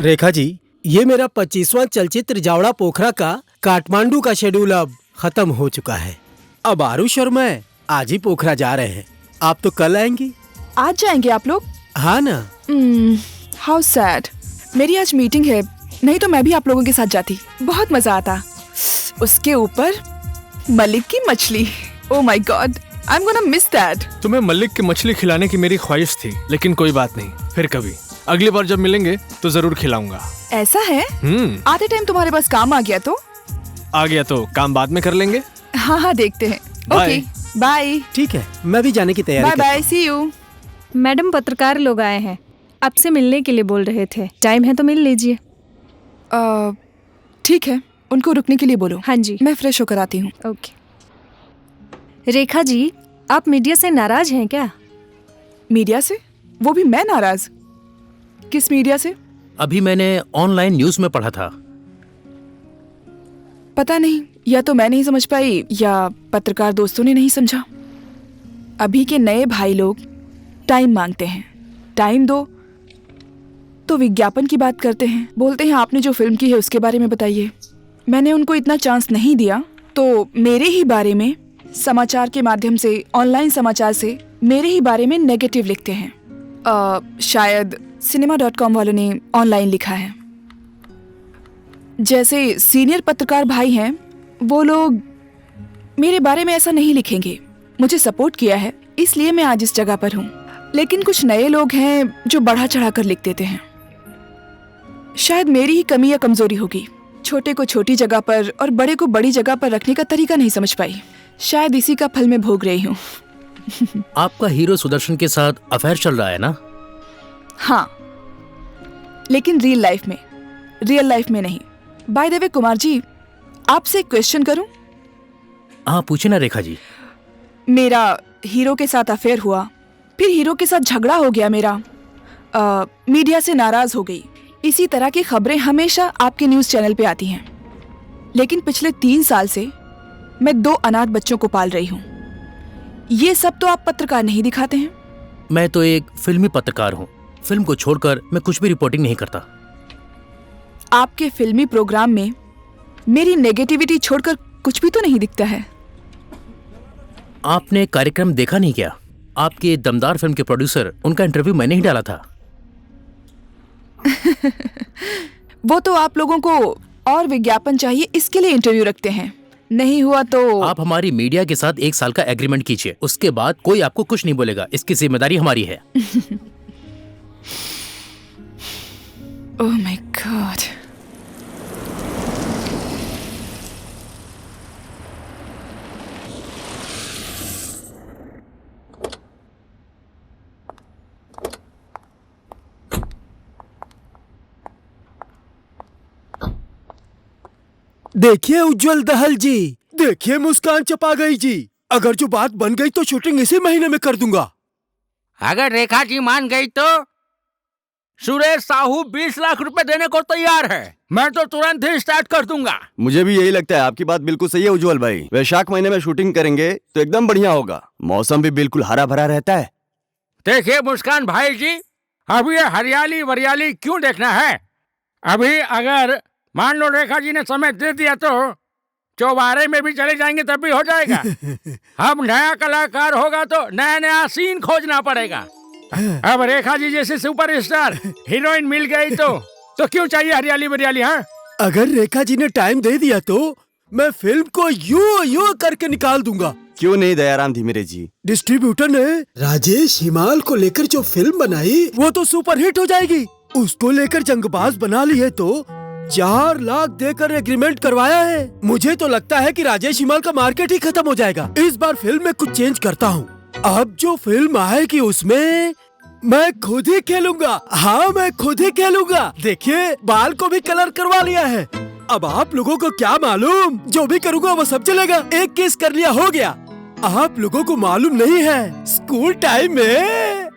रेखा जी, ये मेरा 25वां चलचित्र जावड़ा पोखरा का काठमांडू का शेड्यूल अब खत्म हो चुका है। अब आरुष और मैं आज ही पोखरा जा रहे हैं। आप तो कल आएंगी? आज जाएंगे आप लोग? हाँ ना। How sad. मेरी आज मीटिंग है, नहीं तो मैं भी आप लोगों के साथ जाती। बहुत मजा आता। उसके ऊपर मलिक की मछली। ओह my God, I am gonna miss that. तुम्हें मलिक की मछली खिलाने की मेरी ख्वाहिश थी, लेकिन कोई बात नहीं, फिर कभी अगली बार जब मिलेंगे तो जरूर खिलाऊंगा। ऐसा है? आधे टाइम तुम्हारे पास काम आ गया तो? आ गया तो काम बाद में कर लेंगे। हाँ, देखते हैं। Okay, bye. ठीक है, मैं भी जाने की तैयारी bye bye, see you. Madam, पत्रकार लोग आए हैं, आपसे मिलने के लिए बोल रहे थे। टाइम है तो मिल लीजिए। ठीक है, उनको रुकने के लिए बोलो। हाँ जी, मैं फ्रेश होकर आती हूँ। ओके। रेखा जी, आप मीडिया से नाराज हैं क्या? मीडिया से? वो भी मैं नाराज? किस मीडिया से? अभी मैंने ऑनलाइन न्यूज में पढ़ा था। पता नहीं, या तो मैं नहीं समझ पाई या पत्रकार दोस्तों ने नहीं समझा। अभी के नए भाई लोग टाइम मांगते हैं। टाइम दो तो विज्ञापन की बात करते हैं, बोलते हैं आपने जो फिल्म की है उसके बारे में बताइए। मैंने उनको इतना चांस नहीं दिया तो मेरे ही बारे में समाचार के माध्यम से, ऑनलाइन समाचार से मेरे ही बारे में नेगेटिव लिखते हैं। शायद cinema.com वालों ने ऑनलाइन लिखा है। जैसे सीनियर पत्रकार भाई हैं, वो लोग मेरे बारे में ऐसा नहीं लिखेंगे। मुझे सपोर्ट किया है, इसलिए मैं आज इस जगह पर हूँ। लेकिन कुछ नए लोग हैं जो बढ़ा चढ़ा कर लिख देते हैं। शायद मेरी ही कमी या कमजोरी होगी। छोटे को छोटी जगह पर और बड़े को बड़ी जगह पर रखने का तरीका नहीं समझ पाई। शायद इसी का फल मैं भोग रही हूँ। आपका हीरो सुदर्शन के साथ अफेयर चल रहा है ना? हाँ, लेकिन रियल लाइफ में नहीं। By the way Kumar ji, आपसे एक क्वेश्चन करूं? हाँ, पूछे ना रेखा जी। मेरा हीरो के साथ अफेयर हुआ, फिर हीरो के साथ झगड़ा हो गया मेरा, मीडिया से नाराज हो गई। इसी तरह की खबरें हमेशा आपके न्यूज चैनल पे आती हैं। लेकिन पिछले 3 साल से मैं 2 अनाथ बच्चों को पाल रही हूँ। ये सब तो आप पत्रकार नहीं दिखाते हैं। मैं तो एक फिल्मी पत्रकार हूँ। फिल्म को छोड़कर मैं कुछ भी रिपोर्टिंग नहीं करता। आपके फिल्मी प्रोग्राम में मेरी नेगेटिविटी छोड़कर कुछ भी तो नहीं दिखता है। आपने कार्यक्रम देखा नहीं क्या? आपके दमदार फिल्म के प्रोड्यूसर, उनका इंटरव्यू मैंने ही डाला था। वो तो आप लोगों को और विज्ञापन चाहिए, इसके लिए इंटरव्यू रखते हैं। नहीं हुआ तो आप हमारी मीडिया के साथ 1 साल का एग्रीमेंट कीजिए, उसके बाद कोई आपको कुछ नहीं बोलेगा। इसकी जिम्मेदारी हमारी है। ओह माय गॉड। देखिए उज्जवल दहल जी, देखिए मुस्कान चपा गई जी। अगर जो बात बन गई तो शूटिंग इसी महीने में कर दूंगा। अगर रेखा जी मान गई तो सुरेश साहू 20 लाख रुपए देने को तैयार है। मैं तो तुरंत ही स्टार्ट कर दूंगा। मुझे भी यही लगता है। आपकी बात बिल्कुल सही है उज्जवल भाई। वैशाख महीने में शूटिंग करेंगे तो एकदम बढ़िया होगा। मौसम भी बिल्कुल हरा भरा रहता है। देखिए मुस्कान भाई जी, अभी ये हरियाली वरियाली क्यों देखना है? अभी अगर मान लो रेखा जी ने समय दे दिया तो चौबारे में भी चले जाएंगे तब भी हो जाएगा। अब नया कलाकार होगा तो नया नया सीन खोजना पड़ेगा। अब रेखा जी जैसे सुपरस्टार हीरोइन मिल गई तो क्यों चाहिए हरियाली वरियाली? हाँ, अगर रेखा जी ने टाइम दे दिया तो मैं फिल्म को यूं करके निकाल दूंगा। क्यों नहीं दयाराम धीमेरे जी? डिस्ट्रीब्यूटर ने राजेश हिमाल को लेकर जो फिल्म बनाई वो तो सुपरहिट हो जाएगी। उसको लेकर जंगबाज बना ली है तो 4 लाख देकर एग्रीमेंट करवाया है। मुझे तो लगता है कि राजेश हिमाल का मार्केट ही खत्म हो जाएगा। इस बार फिल्म में कुछ चेंज करता हूँ। अब जो फिल्म आएगी उसमें मैं खुद ही खेलूंगा। हाँ, मैं खुद ही खेलूंगा। देखिए, बाल को भी कलर करवा लिया है। अब आप लोगों को क्या मालूम, जो भी करूँगा वो सब चलेगा। एक किस कर लिया हो गया। आप लोगों को मालूम नहीं है, स्कूल टाइम में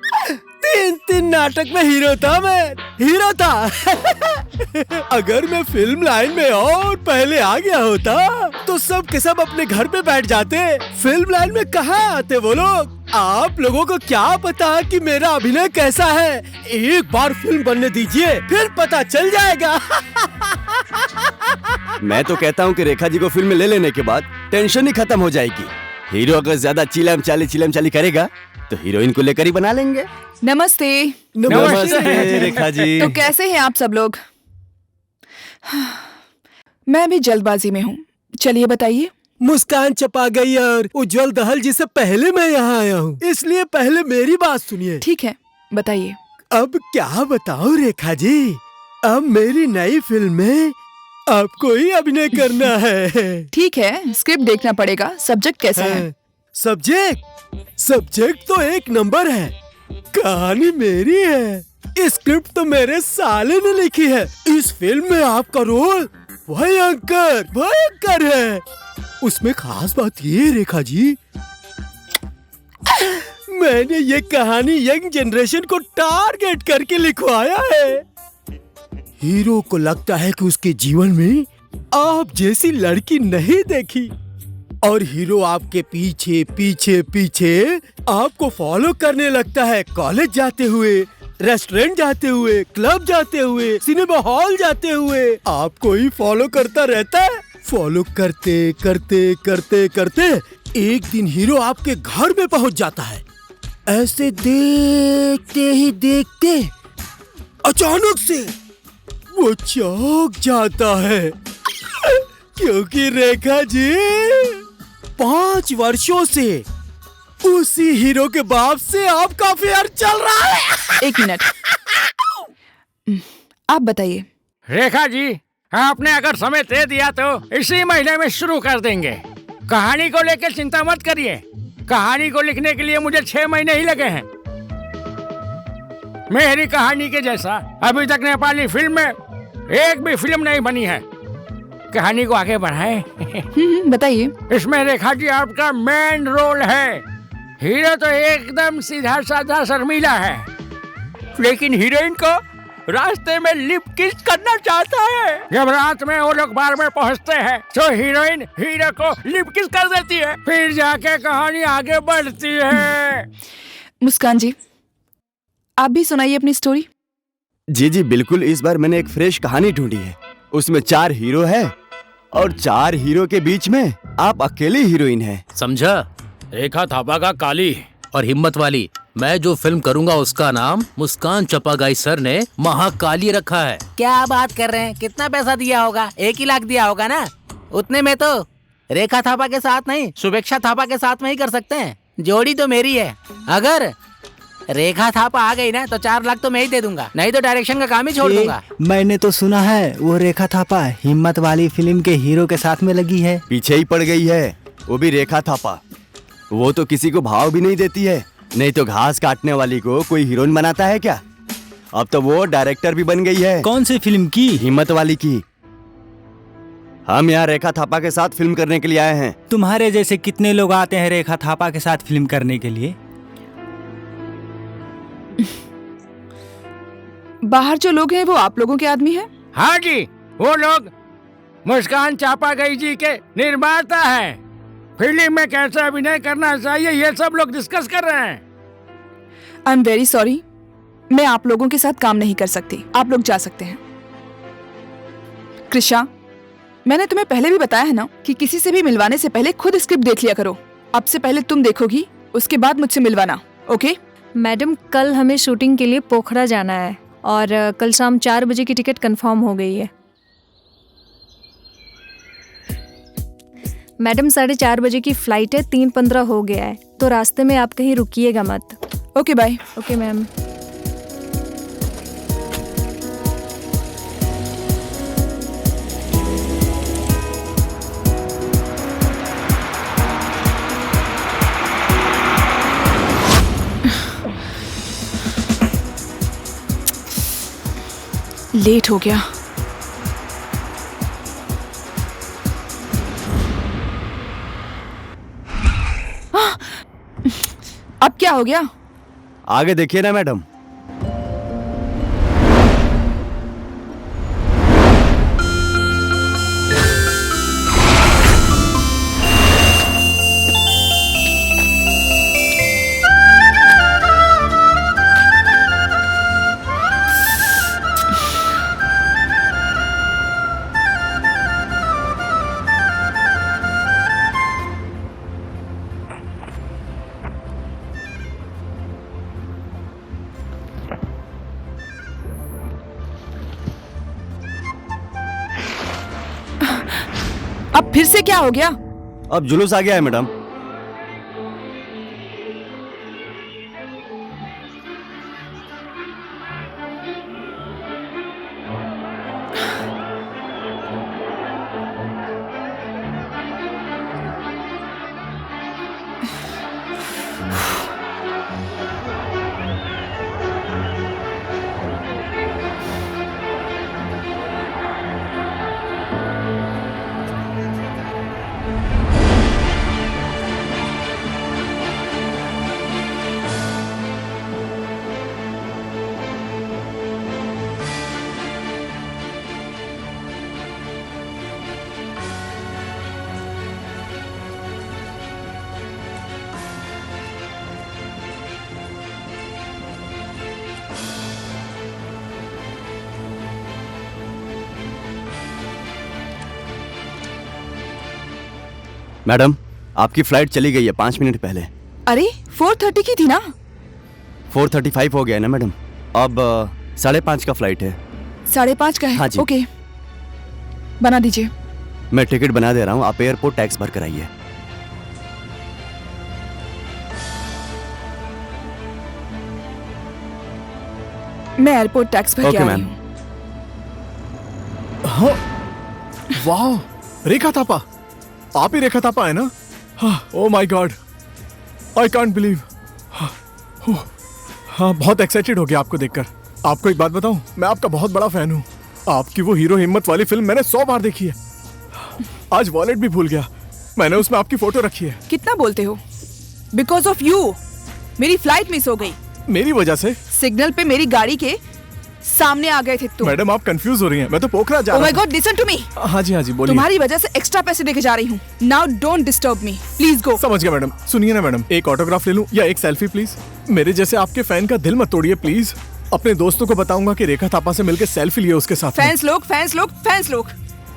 3 नाटक में हीरो था। अगर मैं फिल्म लाइन में और पहले आ गया होता तो सब के सब अपने घर पे बैठ जाते। फिल्म लाइन में कहाँ आते वो लोग? आप लोगों को क्या पता कि मेरा अभिनय कैसा है? एक बार फिल्म बनने दीजिए, फिर पता चल जाएगा। मैं तो कहता हूँ कि रेखा जी को फिल्म में ले लेने के बाद टेंशन ही खत्म हो जाएगी। हीरो अगर ज्यादा चिलम चाली करेगा तो हीरोइन को लेकर ही बना लेंगे। नमस्ते। नमस्ते रेखा जी। तो कैसे हैं आप सब लोग? मैं भी जल्दबाजी में हूँ, चलिए बताइए। मुस्कान चपा गई और उज्जवल दहल जी से पहले मैं यहाँ आया हूँ, इसलिए पहले मेरी बात सुनिए। ठीक है, बताइए। अब क्या बताऊँ रेखा जी, अब मेरी नई फिल्म में आपको ही अभिनय करना है। ठीक है, स्क्रिप्ट देखना पड़ेगा। सब्जेक्ट कैसा है? सब्जेक्ट तो एक नंबर है, कहानी मेरी है, स्क्रिप्ट तो मेरे साले ने लिखी है। इस फिल्म में आपका रोल भयंकर है। उसमें खास बात ये रेखा जी, मैंने ये कहानी यंग जनरेशन को टारगेट करके लिखवाया है। हीरो को लगता है कि उसके जीवन में आप जैसी लड़की नहीं देखी, और हीरो आपके पीछे पीछे पीछे आपको फॉलो करने लगता है। कॉलेज जाते हुए, रेस्टोरेंट जाते हुए, क्लब जाते हुए, सिनेमा हॉल जाते हुए आपको ही फॉलो करता रहता है। फॉलो करते करते करते करते एक दिन हीरो आपके घर में पहुंच जाता है। ऐसे देखते ही देखते अचानक से वो चौंक जाता है, क्योंकि रेखा जी 5 वर्षों से उसी हीरो के बाप से आपका अफेयर चल रहा है। 1 मिनट, आप बताइए। रेखा जी, आपने अगर समय दे दिया तो इसी महीने में शुरू कर देंगे। कहानी को लेकर चिंता मत करिए, कहानी को लिखने के लिए मुझे 6 महीने ही लगे हैं। मेरी कहानी के जैसा अभी तक नेपाली फिल्म में एक भी फिल्म नहीं बनी है। कहानी को आगे बढ़ाएं। बताइए। इसमें रेखा जी आपका मेन रोल है। हीरो तो एकदम सीधा साधा शर्मीला है, लेकिन हीरोइन को रास्ते में लिप किस करना चाहता है। जब रात में वो लोग बार में पहुंचते हैं तो हीरोइन हीरो को लिप किस कर देती है, फिर जाके कहानी आगे बढ़ती है। मुस्कान जी, आप भी सुनाइए अपनी स्टोरी। जी बिल्कुल। इस बार मैंने एक फ्रेश कहानी ढूंढी है। उसमें 4 हीरो है और 4 हीरो के बीच में आप अकेली हीरोइन है। समझा? रेखा थापा का काली और हिम्मत वाली। मैं जो फिल्म करूंगा उसका नाम मुस्कान चपागाई सर ने महाकाली रखा है। क्या बात कर रहे हैं? कितना पैसा दिया होगा? 1 ही लाख दिया होगा ना? उतने में तो रेखा थापा के साथ नहीं, शुभेक्षा थापा के साथ में ही कर सकते हैं। जोड़ी तो मेरी है। अगर रेखा थापा आ गई ना तो 4 लाख तो मैं ही दे दूंगा, नहीं तो डायरेक्शन का काम ही छोड़ दूंगा। मैंने तो सुना है वो रेखा थापा हिम्मत वाली फिल्म के हीरो के साथ में लगी है। पीछे ही पड़ गई है, वो भी रेखा थापा। वो तो किसी को भाव भी नहीं देती है, नहीं तो घास काटने वाली को कोई हीरोइन बनाता है क्या? अब तो वो डायरेक्टर भी बन गई है। कौन सी फिल्म की? हिम्मत वाली की। हम यहाँ रेखा थापा के साथ फिल्म करने के लिए आए हैं। तुम्हारे जैसे कितने लोग आते हैं रेखा थापा के साथ फिल्म करने के लिए? बाहर जो लोग हैं वो आप लोगों के आदमी हैं? हाँ जी, वो लोग मुस्कान चापागाई जी के निर्माता हैं। फिल्म में कैसे अभिनय करना चाहिए ये सब लोग डिस्कस कर रहे हैं। आई एम वेरी सॉरी, मैं आप लोगों के साथ काम नहीं कर सकती। आप लोग जा सकते हैं। कृषा, मैंने तुम्हें पहले भी बताया है ना कि किसी से भी मिलवाने से पहले खुद स्क्रिप्ट देख लिया करो। अब से पहले तुम देखोगी, उसके बाद मुझसे मिलवाना, ओके? मैडम, कल हमें शूटिंग के लिए पोखरा जाना है और कल शाम 4 बजे की टिकट कंफर्म हो गई है। मैडम, 4:30 बजे की फ्लाइट है, 3:15 हो गया है, तो रास्ते में आप कहीं रुकिएगा मत। Okay bye. Okay ma'am. Late हो गया। अब क्या हो गया? आगे देखिए ना मैडम। अब फिर से क्या हो गया? अब जुलूस आ गया है मैडम। मैडम, आपकी फ्लाइट चली गई है 5 मिनट पहले। अरे 4:30 की थी ना? 4:35 हो गया है ना मैडम। अब 5:30 का फ्लाइट है। 5:30 का है? हाँ जी। ओके, बना दीजिए। मैं टिकट बना दे रहा हूँ, आप एयरपोर्ट टैक्स भर कर आइए। मैं एयरपोर्ट टैक्स भर के ओके आ रही मैम। हूँ। हाँ, वाह, रेखा थापा, आप ही रेखा थापा है ना? ओह my God, I can't believe. हाँ, बहुत एक्साइटेड हो गया आपको देखकर। आपको एक बात बताऊं, मैं आपका बहुत बड़ा फैन हूँ। आपकी वो हीरो हिम्मत वाली फिल्म मैंने 100 बार देखी है। आज वॉलेट भी भूल गया, मैंने उसमें आपकी फोटो रखी है। कितना बोलते हो? बिकॉज ऑफ यू मेरी फ्लाइट मिस हो गई। मेरी वजह से? सिग्नल पे मेरी गाड़ी के सामने आ गए थे तुम। मैडम, आप कंफ्यूज हो रही हैं, मैं तो पोखरा जा Oh रहा my God, listen to me। हूँ। हाँ जी, बोलिए। तुम्हारी वजह से एक्स्ट्रा पैसे देके जा रही हूँ। Now don't disturb me, please go। समझ गया मैडम। सुनिए ना मैडम, एक ऑटोग्राफ ले लूं या एक सेल्फी प्लीज? मेरे जैसे आपके फैन का दिल मत तोड़िए प्लीज। अपने दोस्तों को बताऊंगा कि रेखा थापा से मिलकर सेल्फी लिए उसके साथ में। फैंस लोग,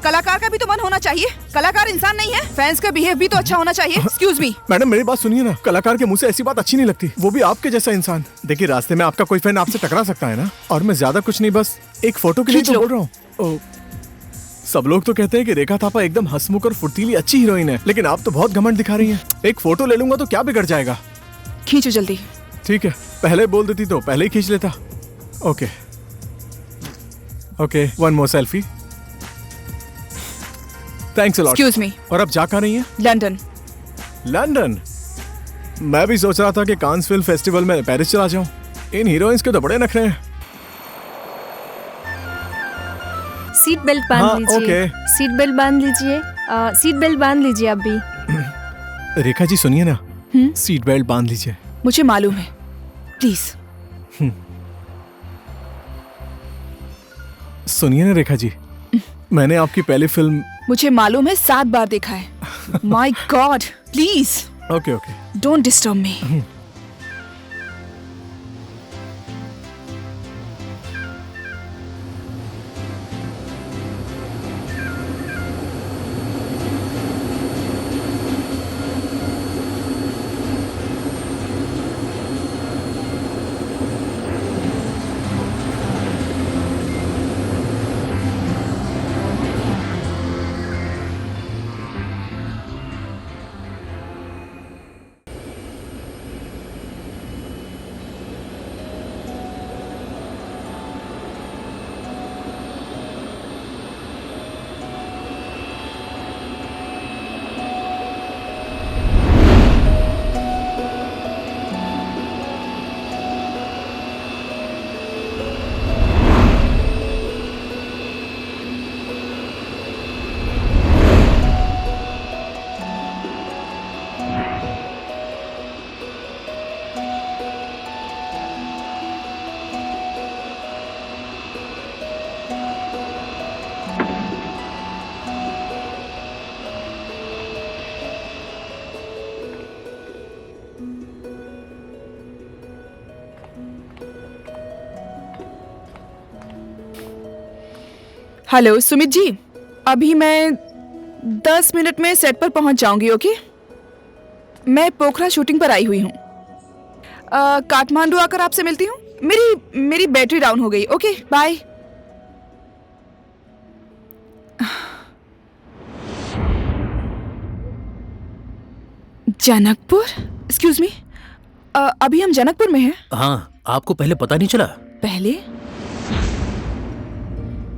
कलाकार का भी तो मन होना चाहिए। कलाकार इंसान नहीं है, फैंस का बिहेव भी तो अच्छा होना चाहिए। Excuse me. मैडम, मेरी बात सुनिए ना, कलाकार के मुंह से ऐसी बात अच्छी नहीं लगती, वो भी आपके जैसा इंसान। देखिए, रास्ते में आपका कोई फैन आपसे टकरा सकता है ना, और मैं ज्यादा कुछ नहीं, बस एक फोटो के लिए खींच तो लो। बोल रहा हूँ। सब लोग तो कहते हैं कि रेखा थापा एकदम हंसमुख और फुर्तीली अच्छी हीरोइन है, लेकिन आप तो बहुत घमंड दिखा रही हैं। एक फोटो ले लूंगा तो क्या बिगड़ जाएगा? खींचो जल्दी। ठीक है, पहले बोल देती तो पहले ही खींच लेता। Okay okay, one more selfie. Thanks a lot. Excuse me. और अब जा कहाँ रही हैं? लंदन। लंदन? मैं भी सोच रहा था कि कांस फिल्म फेस्टिवल में पेरिस चला जाऊं। इन हीरोइंस के तो बड़े नखरे हैं। सीट बेल्ट बांध हाँ, लीजिए। ओके। सीट बेल्ट बांध लीजिए। सीट बेल्ट बांध लीजिए आप भी। रेखा जी सुनिए ना, सीट बेल्ट बांध लीजिए। मुझे मालूम है, प्लीज। सुनिए ना रेखा जी, मैंने आपकी पहली फिल्म। मुझे मालूम है, 7 बार देखा है। My god, please okay okay, don't disturb me. Hello Sumit ji, अभी मैं 10 मिनट में सेट पर पहुंच जाऊंगी। ओके, मैं पोखरा शूटिंग पर आई हुई हूँ। काठमांडू आकर आपसे मिलती हूँ। मेरी बैटरी डाउन हो गई। Okay, bye. Janakpur? Excuse me, अभी हम जनकपुर में हैं। हाँ, आपको पहले पता नहीं चला? पहले?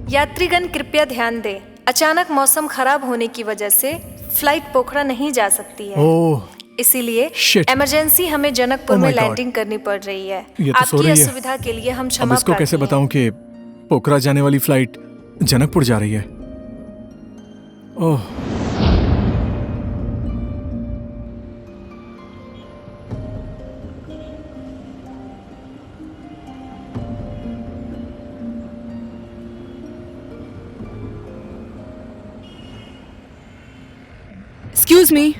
यात्रीगण कृपया ध्यान दें, अचानक मौसम खराब होने की वजह से फ्लाइट पोखरा नहीं जा सकती है। ओह, इसीलिए Shit. इमरजेंसी हमें जनकपुर Oh my में God. लैंडिंग करनी पड़ रही है। ये तो सो आपकी रही है। असुविधा के लिए हम अब क्षमा इसको कैसे प्रार्थी हैं। बताऊं कि पोखरा जाने वाली फ्लाइट जनकपुर जा रही है? Oh, excuse me,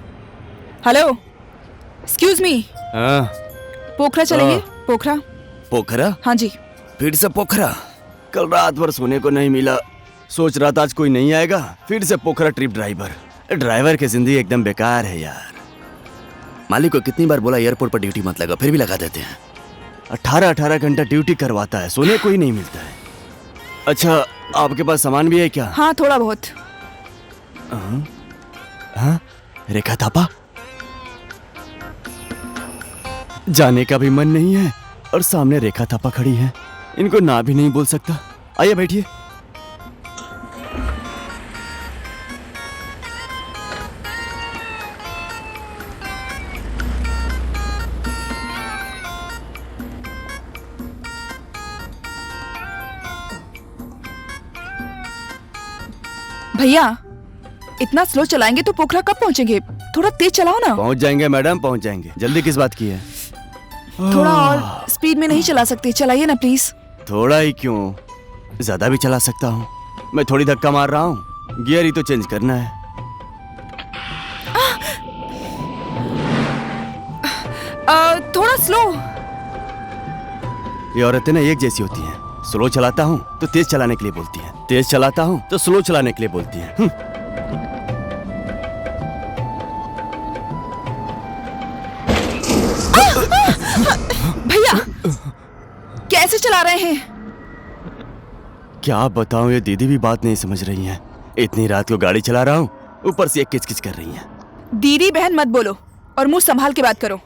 hello, excuse me, हाँ, पोखरा चलेंगे? पोखरा? पोखरा? हाँ जी। फिर से पोखरा? कल रात भर सोने को नहीं मिला, सोच रहा था आज कोई नहीं आएगा, फिर से पोखरा ट्रिप ड्राइवर। ड्राइवर की जिंदगी एकदम बेकार है यार। मालिक को कितनी बार बोला एयरपोर्ट पर ड्यूटी मत लगा, फिर भी लगा देते हैं। 18-18 घंटा ड्यूटी करवाता है, सोने को ही नहीं मिलता है। अच्छा, आपके पास सामान भी है क्या? हाँ, थोड़ा बहुत। हाँ? रेखा थापा? जाने का भी मन नहीं है और सामने रेखा थापा खड़ी है, इनको ना भी नहीं बोल सकता। आइए बैठिए। भैया, इतना स्लो चलाएंगे तो पोखरा कब पहुंचेंगे? थोड़ा तेज चलाओ ना। पहुंच जाएंगे मैडम, पहुंच जाएंगे। जल्दी किस बात की है? थोड़ा और स्पीड में नहीं चला सकते? चलाइए ना प्लीज। थोड़ा ही क्यों, ज्यादा भी चला सकता हूँ। मैं थोड़ी धक्का मार रहा हूँ, गियर ही तो चेंज करना है। थोड़ा स्लो। ये औरतें ना एक जैसी होती हैं। स्लो चलाता हूँ तो तेज चलाने के लिए बोलती हैं, तेज चलाता हूँ तो स्लो चलाने के लिए बोलती हैं। भैया, कैसे चला रहे हैं? क्या बताऊं, ये दीदी भी बात नहीं समझ रही हैं। इतनी रात को गाड़ी चला रहा हूँ, ऊपर से एक किचकिच कर रही हैं। दीदी बहन मत बोलो और मुंह संभाल के बात करो।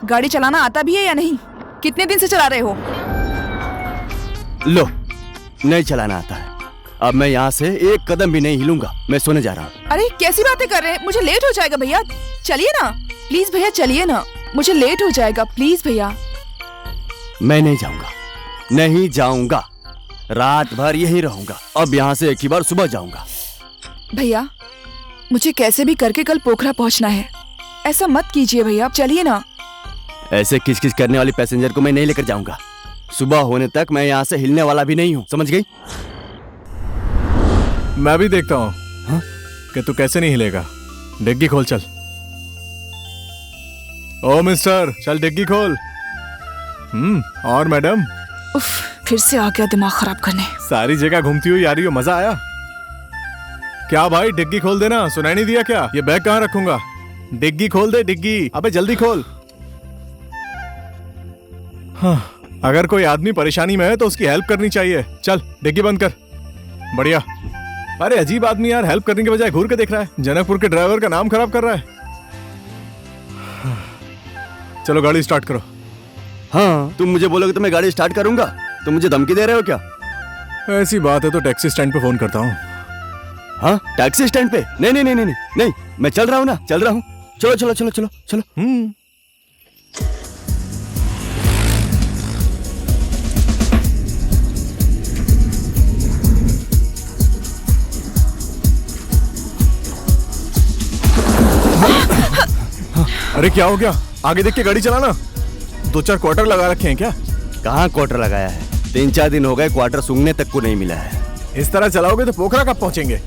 गाड़ी चलाना आता भी है या नहीं? कितने दिन से चला रहे हो? लो, नहीं चलाना आता है। अब मैं यहाँ से एक कदम भी नहीं हिलूंगा, मैं सोने जा रहा हूँ। अरे कैसी बातें कर रहे हैं, मुझे लेट हो जाएगा भैया। चलिए ना प्लीज भैया, चलिए ना, मुझे लेट हो जाएगा प्लीज भैया। मैं नहीं जाऊंगा, नहीं जाऊंगा, रात भर यहीं रहूंगा। अब यहाँ से एक ही बार सुबह जाऊंगा। भैया, मुझे कैसे भी करके कल पोखरा पहुँचना है, ऐसा मत कीजिए भैया, चलिए ना। ऐसे किचकिच करने वाले पैसेंजर को मैं नहीं लेकर जाऊंगा। सुबह होने तक मैं यहाँ से हिलने वाला भी नहीं हूँ, समझ गई? मैं भी देखता हूँ कि तू कैसे नहीं हिलेगा। डिग्गी खोल चल। ओ मिस्टर, चल डिग्गी खोल। और मैडम? उफ, फिर से आ गया दिमाग खराब करने। सारी जगह घूमती हुई आ रही हो, मजा आया? क्या भाई, डिग्गी खोल देना। सुनाई नहीं दिया क्या? ये बैग कहाँ रखूंगा? डिग्गी खोल दे, डिग्गी। अबे जल्दी खोल। हाँ, अगर कोई आदमी परेशानी में है तो उसकी हेल्प करनी चाहिए। चल डिग्गी बंद कर। बढ़िया। अरे अजीब आदमी यार, हेल्प करने के बजाय घूर के देख रहा है। जनकपुर के ड्राइवर का नाम खराब कर रहा है। चलो गाड़ी स्टार्ट करो। हाँ, तुम मुझे बोलोगे तो मैं गाड़ी स्टार्ट करूंगा। तुम मुझे धमकी दे रहे हो क्या? ऐसी बात है तो टैक्सी स्टैंड पे फोन करता हूँ। हाँ, टैक्सी स्टैंड पे? नहीं नहीं नहीं नहीं नहीं, मैं चल रहा हूँ ना, चल रहा हूँ। चलो चलो चलो चलो चलो। अरे क्या हो गया? आगे देख के गाड़ी चलाना। 2-4 क्वार्टर लगा रखे हैं क्या? कहाँ क्वार्टर लगाया है? 3-4 दिन हो गए, क्वार्टर सूंघने तक को नहीं मिला है। इस तरह चलाओगे तो पोखरा कब पहुंचेंगे?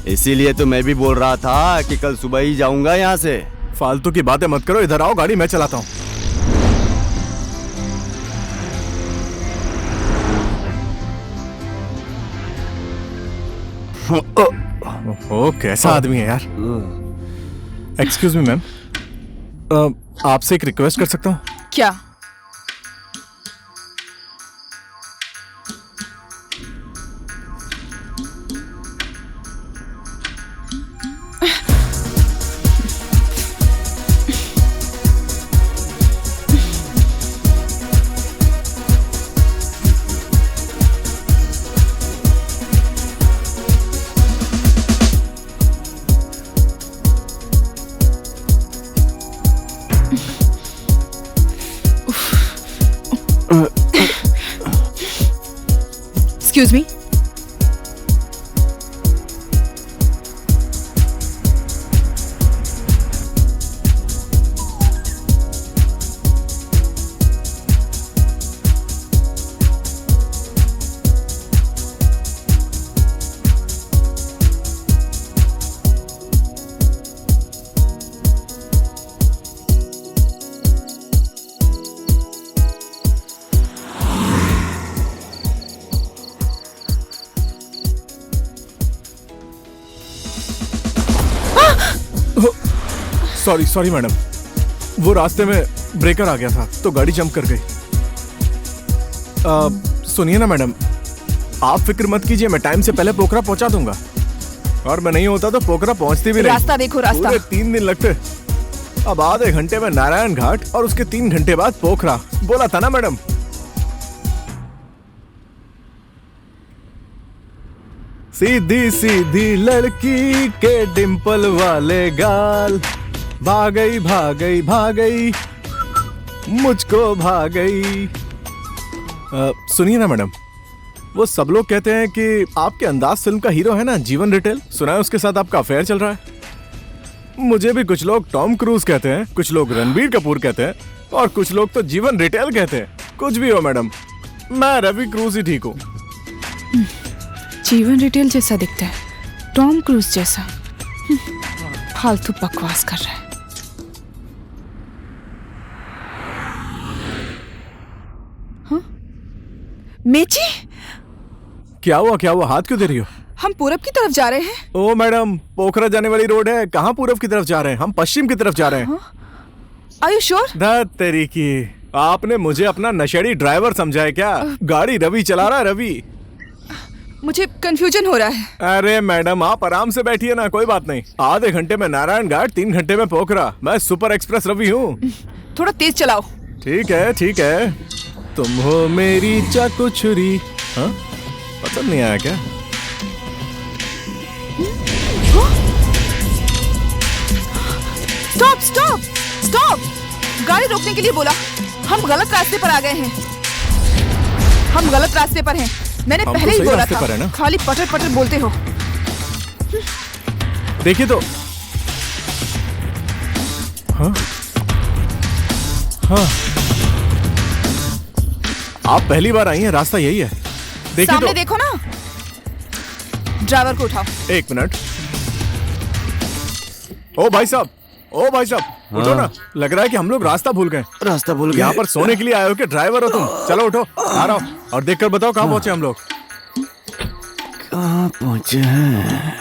इसीलिए तो मैं भी बोल रहा था कि कल सुबह ही जाऊंगा यहाँ से। फालतू की बातें मत करो, इधर आओ, गाड़ी मैं चलाता हूँ। ओ, कैसा आदमी है यार। एक्सक्यूज मी मैम, आपसे एक रिक्वेस्ट कर सकता हूँ? क्या? Excuse me. सॉरी मैडम, वो रास्ते में ब्रेकर आ गया था तो गाड़ी जंप कर गई। सुनिए ना मैडम, आप फिक्र मत कीजिए, मैं टाइम से पहले पोखरा पहुंचा दूंगा। और मैं नहीं होता तो पोखरा पहुंचती भी नहीं। रास्ता देखो, रास्ता। पूरे 3 दिन लगते। अब आधे घंटे में नारायण घाट और उसके 3 घंटे बाद पोखरा। बोला था ना मैडम। सीधी सीधी लड़की के डिंपल वाले गाल, भागई भागई भागई मुझको भागई। सुनिए ना मैडम, वो सब लोग कहते हैं कि आपके अंदाज फिल्म का हीरो है ना जीवन रिटेल, सुना है उसके साथ आपका अफेयर चल रहा है। मुझे भी कुछ लोग टॉम क्रूज कहते हैं, कुछ लोग रणबीर कपूर कहते हैं और कुछ लोग तो जीवन रिटेल कहते हैं। कुछ भी हो मैडम, मैं रवि क्रूज ही ठीक हूँ। जीवन रिटेल जैसा दिखता है, टॉम क्रूज जैसा। फालतू बकवास कर रहा है। हाँ? मेची, क्या हुआ, हाथ क्यों दे रही हो? हम पूरब की तरफ जा रहे हैं। ओ मैडम, पोखरा जाने वाली रोड है, कहाँ पूरब की तरफ जा रहे हैं? हम पश्चिम की तरफ जा रहे हैं। Are you sure? धत तेरी की, आपने मुझे अपना नशेड़ी ड्राइवर समझा है क्या? गाड़ी रवि चला रहा है, रवि। मुझे कंफ्यूजन हो रहा है। अरे मैडम, आप आराम से बैठिए ना, कोई बात नहीं। आधे घंटे में नारायण घाट, 3 घंटे में पोखरा। मैं सुपर एक्सप्रेस रवि हूँ। थोड़ा तेज चलाओ। ठीक है ठीक है। तुम हो मेरी चाकू छुरी। हाँ, पसंद नहीं आया क्या? Stop stop stop! गाड़ी रोकने के लिए बोला। हम गलत रास्ते पर आ गए हैं। हम गलत रास्ते पर हैं। मैंने पहले ही बोला था। खाली पटर पटर बोलते हो। देखिए तो। हाँ? हाँ। आप पहली बार आई हैं, रास्ता यही है। देखिए सामने तो। देखो ना। ड्राइवर को उठाओ। 1 मिनट। ओ भाई साहब, उठो ना। लग रहा है कि हम लोग रास्ता भूल गए। रास्ता भूल गए? यहाँ पर सोने के लिए आए हो कि ड्राइवर हो तुम? चलो उठो, आ रहा हूँ। और देखकर बताओ कहाँ पहुँचे हम लोग। कहाँ पहुँचे हैं?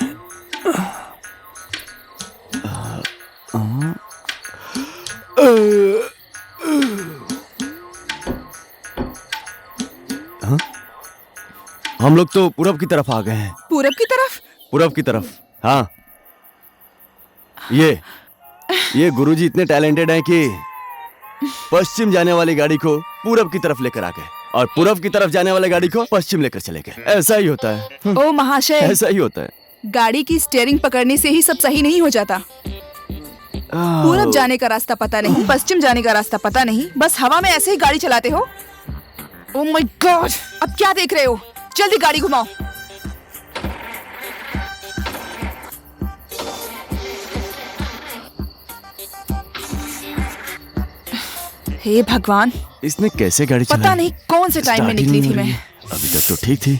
हम लोग तो पूरब की तरफ आ गए हैं। पूरब की तरफ? पूरब की तरफ, हाँ। ये गुरुजी इतने टैलेंटेड हैं कि पश्चिम जाने वाली गाड़ी को पूरब की तरफ लेकर आ गए और पूरब की तरफ जाने वाली गाड़ी को पश्चिम लेकर चले गए। ऐसा ही होता है। ओ महाशय, ऐसा ही होता है। गाड़ी की स्टीयरिंग पकड़ने से ही सब सही नहीं हो जाता। पूरब जाने का रास्ता पता नहीं, पश्चिम जाने का रास्ता पता नहीं, बस हवा में ऐसे ही गाड़ी चलाते हो। Oh my god! अब क्या देख रहे हो? जल्दी गाड़ी घुमाओ। हे भगवान, इसने कैसे गाड़ी चलाई? पता नहीं कौन से टाइम में निकली थी मैं। अभी तक तो ठीक थी।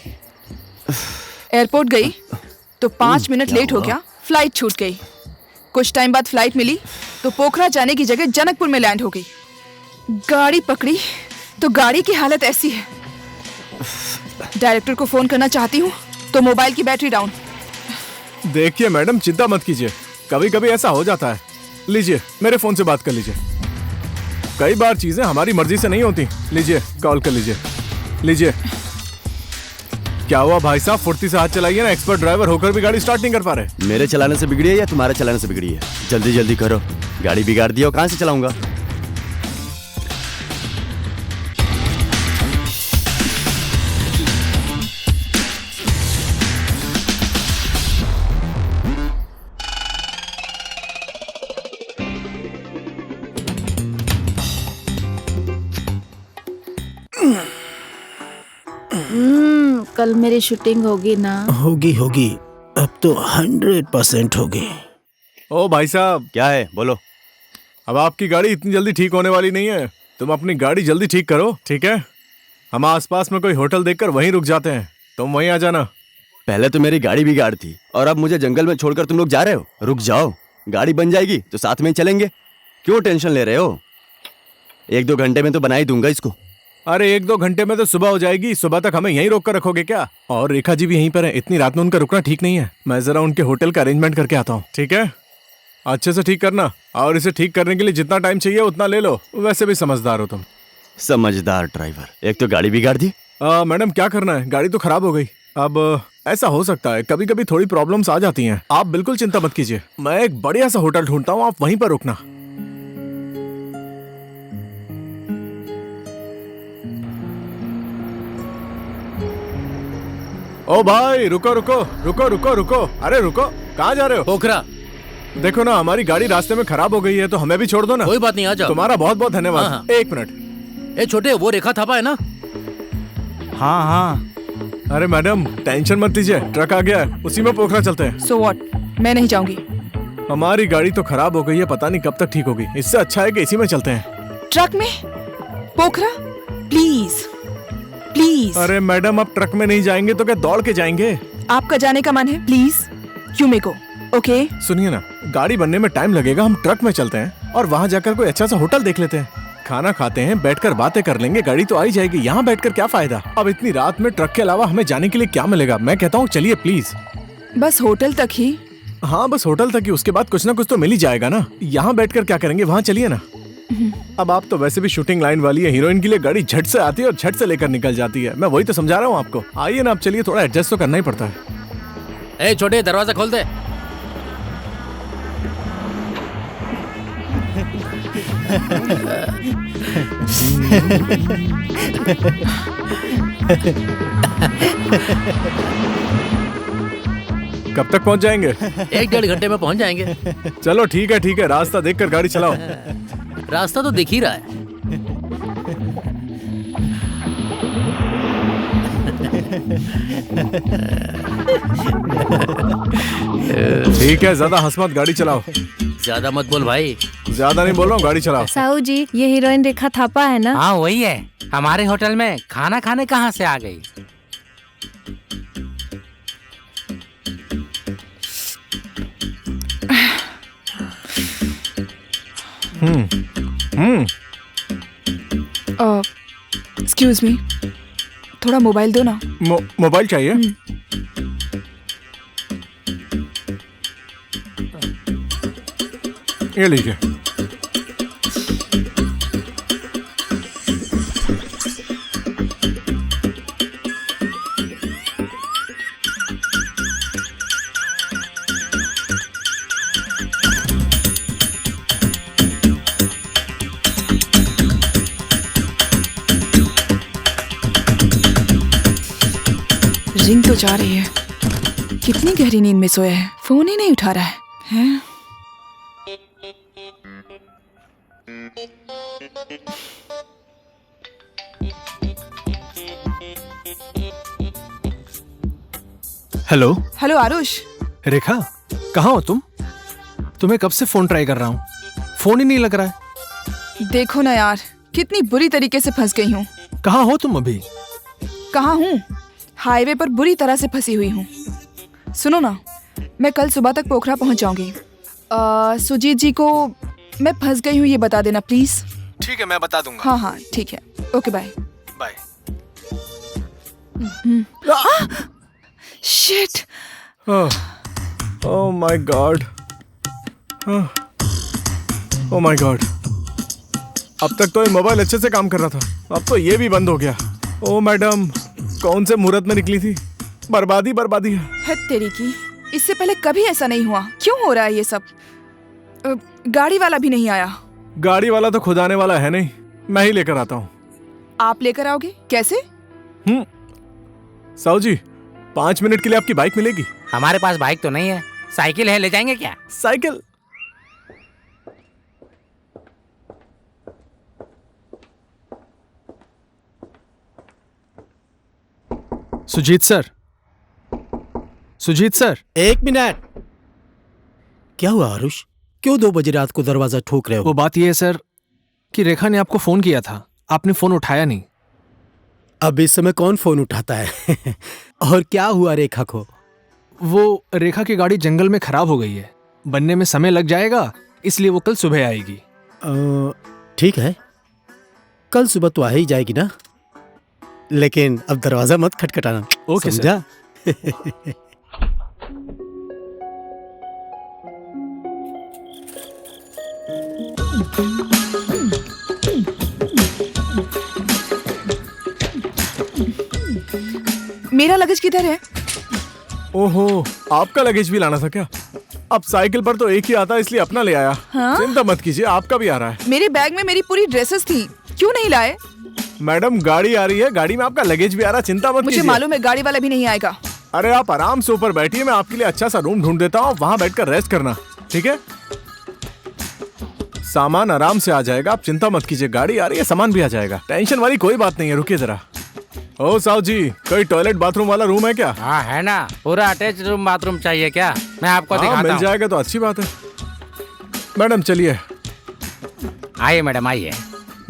एयरपोर्ट गई तो 5 मिनट लेट हो गया, फ्लाइट छूट गई। कुछ टाइम बाद फ्लाइट मिली तो पोखरा जाने की जगह जनकपुर में लैंड हो गई। गाड़ी पकड़ी तो गाड़ी की हालत ऐसी है। डायरेक्टर को फोन करना चाहती हूँ तो मोबाइल की बैटरी डाउन। देखिए मैडम, चिंता मत कीजिए, कभी कभी ऐसा हो जाता है। लीजिए, मेरे फोन से बात कर लीजिए। कई बार चीजें हमारी मर्जी से नहीं होती। लीजिए, कॉल कर लीजिए। लीजिए। क्या हुआ भाई साहब, फुर्ती से हाथ चलाइए ना। एक्सपर्ट ड्राइवर होकर भी गाड़ी स्टार्ट नहीं कर पा रहे। मेरे चलाने से बिगड़ी है या तुम्हारे चलाने से बिगड़ी है? जल्दी जल्दी करो, गाड़ी बिगाड़ दिया, कहाँ से चलाऊंगा? कल मेरी शूटिंग होगी ना? होगी होगी, अब तो 100% होगी। ओ भाई साहब, क्या है बोलो। अब आपकी गाड़ी इतनी जल्दी ठीक होने वाली नहीं है। तुम अपनी गाड़ी जल्दी ठीक करो, ठीक है? हम आसपास में कोई होटल देखकर वहीं रुक जाते हैं, तुम वहीं आ जाना। पहले तो मेरी गाड़ी बिगाड़ थी और अब मुझे जंगल में छोड़कर तुम लोग जा रहे हो। रुक जाओ, गाड़ी बन जाएगी तो साथ में ही चलेंगे। क्यों टेंशन ले रहे हो? 1-2 घंटे में तो बना ही दूंगा इसको। अरे 1-2 घंटे में तो सुबह हो जाएगी। सुबह तक हमें यहीं रोक कर रखोगे क्या? और रेखा जी भी यहीं पर है, इतनी रात में उनका रुकना ठीक नहीं है। मैं जरा उनके होटल का अरेंजमेंट करके आता हूँ, ठीक है? अच्छे से ठीक करना, और इसे ठीक करने के लिए जितना टाइम चाहिए उतना ले लो। वैसे भी समझदार हो तुम। समझदार ड्राइवर। एक तो गाड़ी बिगाड़ दी। मैडम क्या करना है, गाड़ी तो खराब हो गई। अब ऐसा हो सकता है, कभी कभी थोड़ी प्रॉब्लम्स आ जाती हैं। आप बिल्कुल चिंता मत कीजिए, मैं एक बढ़िया सा होटल ढूंढता हूँ, आप वहीं पर रुकना। ओ भाई, रुको रुको रुको रुको रुको, अरे रुको, कहाँ जा रहे हो? पोखरा। देखो ना, हमारी गाड़ी रास्ते में खराब हो गई है, तो हमें भी छोड़ दो ना। कोई बात नहीं, आ जाओ। तुम्हारा बहुत बहुत धन्यवाद। हाँ। 1 मिनट। ए छोटे, वो रेखा थापा है ना? हाँ हाँ। अरे मैडम टेंशन मत लीजिए, ट्रक आ गया है, उसी में पोखरा चलते हैं। सो व्हाट, मैं नहीं जाऊंगी। हमारी गाड़ी तो खराब हो गई है, पता नहीं कब तक ठीक होगी। इससे अच्छा है कि इसी में चलते हैं। ट्रक में? पोखरा? Please please. अरे मैडम, अब ट्रक में नहीं जाएंगे तो क्या दौड़ के जाएंगे? आपका जाने का मन है? Please you may go, okay? सुनिए ना, गाड़ी बनने में टाइम लगेगा, हम ट्रक में चलते हैं और वहाँ जाकर कोई अच्छा सा होटल देख लेते हैं, खाना खाते हैं, बैठकर बातें कर लेंगे, गाड़ी तो आ ही जाएगी। यहाँ बैठकर क्या फायदा? अब इतनी रात में ट्रक के अलावा हमें जाने के लिए क्या मिलेगा? मैं कहता हूँ चलिए प्लीज। बस होटल तक ही? हाँ बस होटल तक ही, उसके बाद कुछ ना कुछ तो मिल ही जाएगा ना। यहाँ बैठकर क्या करेंगे, वहाँ चलिए ना। अब आप तो वैसे भी शूटिंग लाइन वाली है, हीरोइन के लिए गाड़ी झट से आती है और झट से लेकर निकल जाती है। मैं वही तो समझा रहा हूँ आपको। आइए ना, आप चलिए, थोड़ा एडजस्ट तो करना ही पड़ता है। ए छोटे, दरवाजा खोल दे। कब तक पहुँच जाएंगे? 1-1.5 घंटे में पहुँच जाएंगे। चलो ठीक है ठीक है, रास्ता देखकर गाड़ी चलाओ। रास्ता तो दिख ही रहा है। ठीक है, ज्यादा हंस मत, गाड़ी चलाओ। ज्यादा मत बोल भाई। ज्यादा नहीं बोल रहा हूँ, गाड़ी चलाओ। साहू जी, ये हीरोइन रेखा थापा है ना? हाँ वही है। हमारे होटल में खाना खाने कहाँ से आ गई? एक्सक्यूज मी, थोड़ा मोबाइल दो ना। मोबाइल चाहिए? ये लीजिए। रिंग तो जा रही है। कितनी गहरी नींद में सोया है, फोन ही नहीं उठा रहा है, हैं? हेलो। हेलो आरुष। रेखा, कहाँ हो तुम? तुम्हें कब से फोन ट्राई कर रहा हूँ, फोन ही नहीं लग रहा है। देखो ना यार, कितनी बुरी तरीके से फंस गई हूँ। कहाँ हो तुम अभी? कहाँ हूँ? हाईवे पर बुरी तरह से फंसी हुई हूँ। सुनो ना, मैं कल सुबह तक पोखरा पहुँच जाऊंगी। सुजीत जी को मैं फंस गई हूँ ये बता देना प्लीज। ठीक है, मैं बता दूंगा। हाँ हाँ ठीक है, okay bye. Bye. Shit. Oh my god, oh my god. अब तक तो ये मोबाइल अच्छे से काम कर रहा था, अब तो ये भी बंद हो गया। ओ मैडम, कौन से मुहूर्त में निकली थी? बर्बादी बर्बादी है तेरी की। इससे पहले कभी ऐसा नहीं हुआ, क्यों हो रहा है ये सब? गाड़ी वाला भी नहीं आया। गाड़ी वाला तो खुद आने वाला है नहीं, मैं ही लेकर आता हूँ। आप लेकर आओगे? कैसे? साहू जी, 5 मिनट के लिए आपकी बाइक मिलेगी? हमारे पास बाइक तो नहीं है, साइकिल है, ले जाएंगे क्या? Cycle? Sujit sir, Sujit sir. 1 minute. क्या हुआ आरुष? क्यों 2 बजे रात को दरवाजा ठोक रहे हो? वो बात ये है सर कि रेखा ने आपको फोन किया था, आपने फोन उठाया नहीं। अब इस समय कौन फोन उठाता है? और क्या हुआ रेखा को? वो रेखा की गाड़ी जंगल में खराब हो गई है, बनने में समय लग जाएगा, इसलिए वो कल सुबह आएगी। ठीक है, कल सुबह तो आ ही जाएगी ना, लेकिन अब दरवाजा मत खटखटाना। ओके समझा? मेरा लगेज किधर है? ओहो, आपका लगेज भी लाना था क्या? अब साइकिल पर तो एक ही आता है, इसलिए अपना ले आया। हाँ? चिंता मत कीजिए, आपका भी आ रहा है। मेरे बैग में मेरी पूरी ड्रेसेस थी, क्यों नहीं लाए? मैडम गाड़ी आ रही है, गाड़ी में आपका लगेज भी आ रहा है, चिंता मत मुझे कीजिए। मालूम है गाड़ी वाला भी नहीं आएगा। अरे आप आराम से ऊपर बैठिए, मैं आपके लिए अच्छा सा रूम ढूंढ देता हूँ, वहाँ बैठकर रेस्ट करना, ठीक है? सामान आराम से आ जाएगा, आप चिंता मत कीजिए, गाड़ी आ रही है, सामान भी आ जाएगा, टेंशन वाली कोई बात नहीं है। रुकिए जरा। ओ साहब जी, कोई टॉयलेट बाथरूम वाला रूम है क्या? हाँ है ना, पूरा अटैच रूम बाथरूम चाहिए क्या? मैं आपको दिखाता मिल हूँ। जाएगा तो अच्छी बात है। मैडम चलिए। आइए मैडम आइए।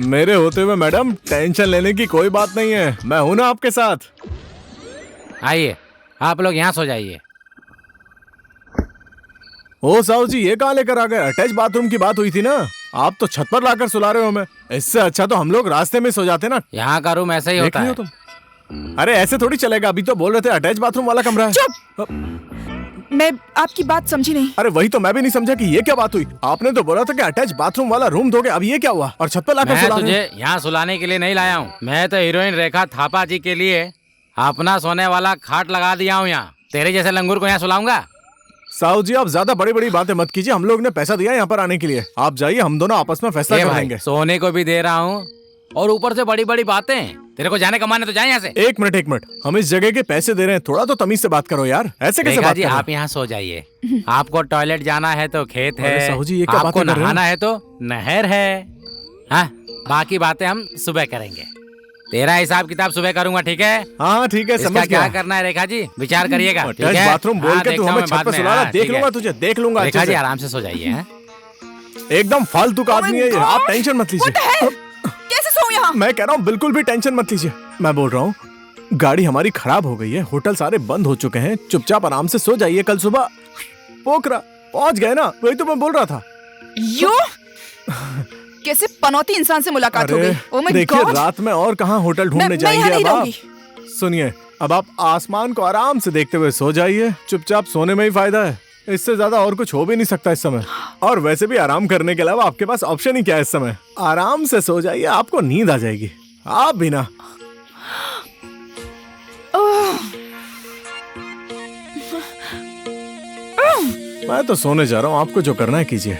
मेरे होते हुए मैडम टेंशन लेने की कोई बात नहीं है, मैं हूं ना आपके साथ। आइए, आप लोग यहाँ सो जाइए। ओ साहब जी, ये कहाँ लेकर आ गए? अटैच बाथरूम की बात हुई थी ना, आप तो छत पर लाकर सुला रहे हो हमें। इससे अच्छा तो हम लोग रास्ते में सो जाते ना। यहाँ का रूम ऐसा ही देख होता रही है। हो तुम? अरे ऐसे थोड़ी चलेगा, अभी तो बोल रहे थे अटैच बाथरूम वाला कमरा है। चुप! मैं आपकी बात समझी नहीं। अरे वही तो मैं भी नहीं समझा कि ये क्या बात हुई। आपने तो बोला था कि अटैच बाथरूम वाला रूम दोगे, अब ये क्या हुआ? और छत पर लाकर मैं सुला रहे तुझे यहाँ सुलाने के लिए नहीं लाया हूँ, मैं तो हीरोइन रेखा थापा जी के लिए अपना सोने वाला खाट लगा दिया हूँ यहाँ। तेरे जैसे लंगूर को यहाँ सुलाऊंगा? साहू जी आप ज्यादा बड़ी बड़ी बातें मत कीजिए, हम लोग ने पैसा दिया यहाँ पर आने के लिए। आप जाइए, हम दोनों आपस में फैसला कर लेंगे। सोने को भी दे रहा हूँ और ऊपर से बड़ी बड़ी बातें। तेरे को जाने कमाने तो जाए यहाँ से। एक मिनट, हम इस जगह के पैसे दे रहे हैं, थोड़ा तो तमीज से बात करो यार, ऐसे कैसे रेखा बात जी कर रहे हो? आप यहाँ सो जाइए। आपको टॉयलेट जाना है तो खेत अरे है, साहू जी, ये क्या आपको बातें कर रहे हो? नहाना है तो नहर है। हाँ, बाकी बातें हम सुबह करेंगे। तेरा हिसाब किताब सुबह करूंगा, ठीक है? हाँ ठीक है, इसका समझ क्या गया। करना है रेखा जी, विचार करिएगा, ठीक अटैच है? बाथरूम बोल हाँ, के तू देखता हूँ हमें मैं छत बाद पे में। सुला रहा, हाँ, देख ठीक है। लूंगा तुझे, देख लूंगा रेखा अच्छे जी से। आराम से सो जाइए। हैं? एकदम फालतू का आदमी है ये, आप टेंशन मत लीजिए। कैसे सोऊं यहाँ? मैं कह रहा हूँ बिल्कुल भी टेंशन मत लीजिए। मैं बोल रहा हूँ गाड़ी हमारी खराब हो गई है, होटल सारे बंद हो चुके हैं, चुपचाप आराम से सो जाइए, कल सुबह पोखरा पहुंच गए ना, वही तो मैं बोल रहा था। यो कैसे पनौती इंसान से मुलाकात हो अरे गई। ओह माय देखिए, गॉड! रात में और कहाँ होटल ढूंढने मैं यहाँ जाएंगे नहीं अब आप? रहूंगी। सुनिए, अब आप आसमान को आराम से देखते हुए सो जाइए, चुपचाप सोने में ही फायदा है, इससे ज्यादा और कुछ हो भी नहीं सकता इस समय। और वैसे भी आराम करने के अलावा आपके पास ऑप्शन ही क्या है इस समय? आराम से सो जाइए, आपको नींद आ जाएगी। आप भी ना। मैं तो सोने जा रहा हूँ, आपको जो करना है कीजिए।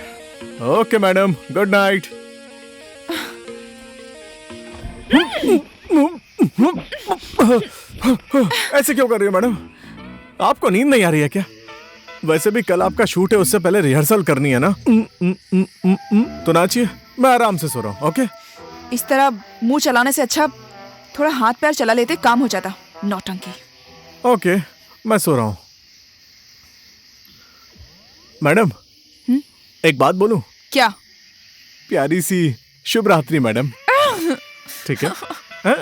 Okay madam, good night. ऐसे क्यों कर रही हो मैडम? आपको नींद नहीं आ रही है क्या? वैसे भी कल आपका शूट है, उससे पहले रिहर्सल करनी है ना। तो नाचिए, मैं आराम से सो रहा हूँ। ओके? इस तरह मुंह चलाने से अच्छा थोड़ा हाथ पैर चला लेते, काम हो जाता। नौटंकी। ओके, मैं सो रहा हूँ। मैडम एक बात बोलूं? क्या? प्यारी सी शुभ रात्रि मैडम। ठीक है? हाँ?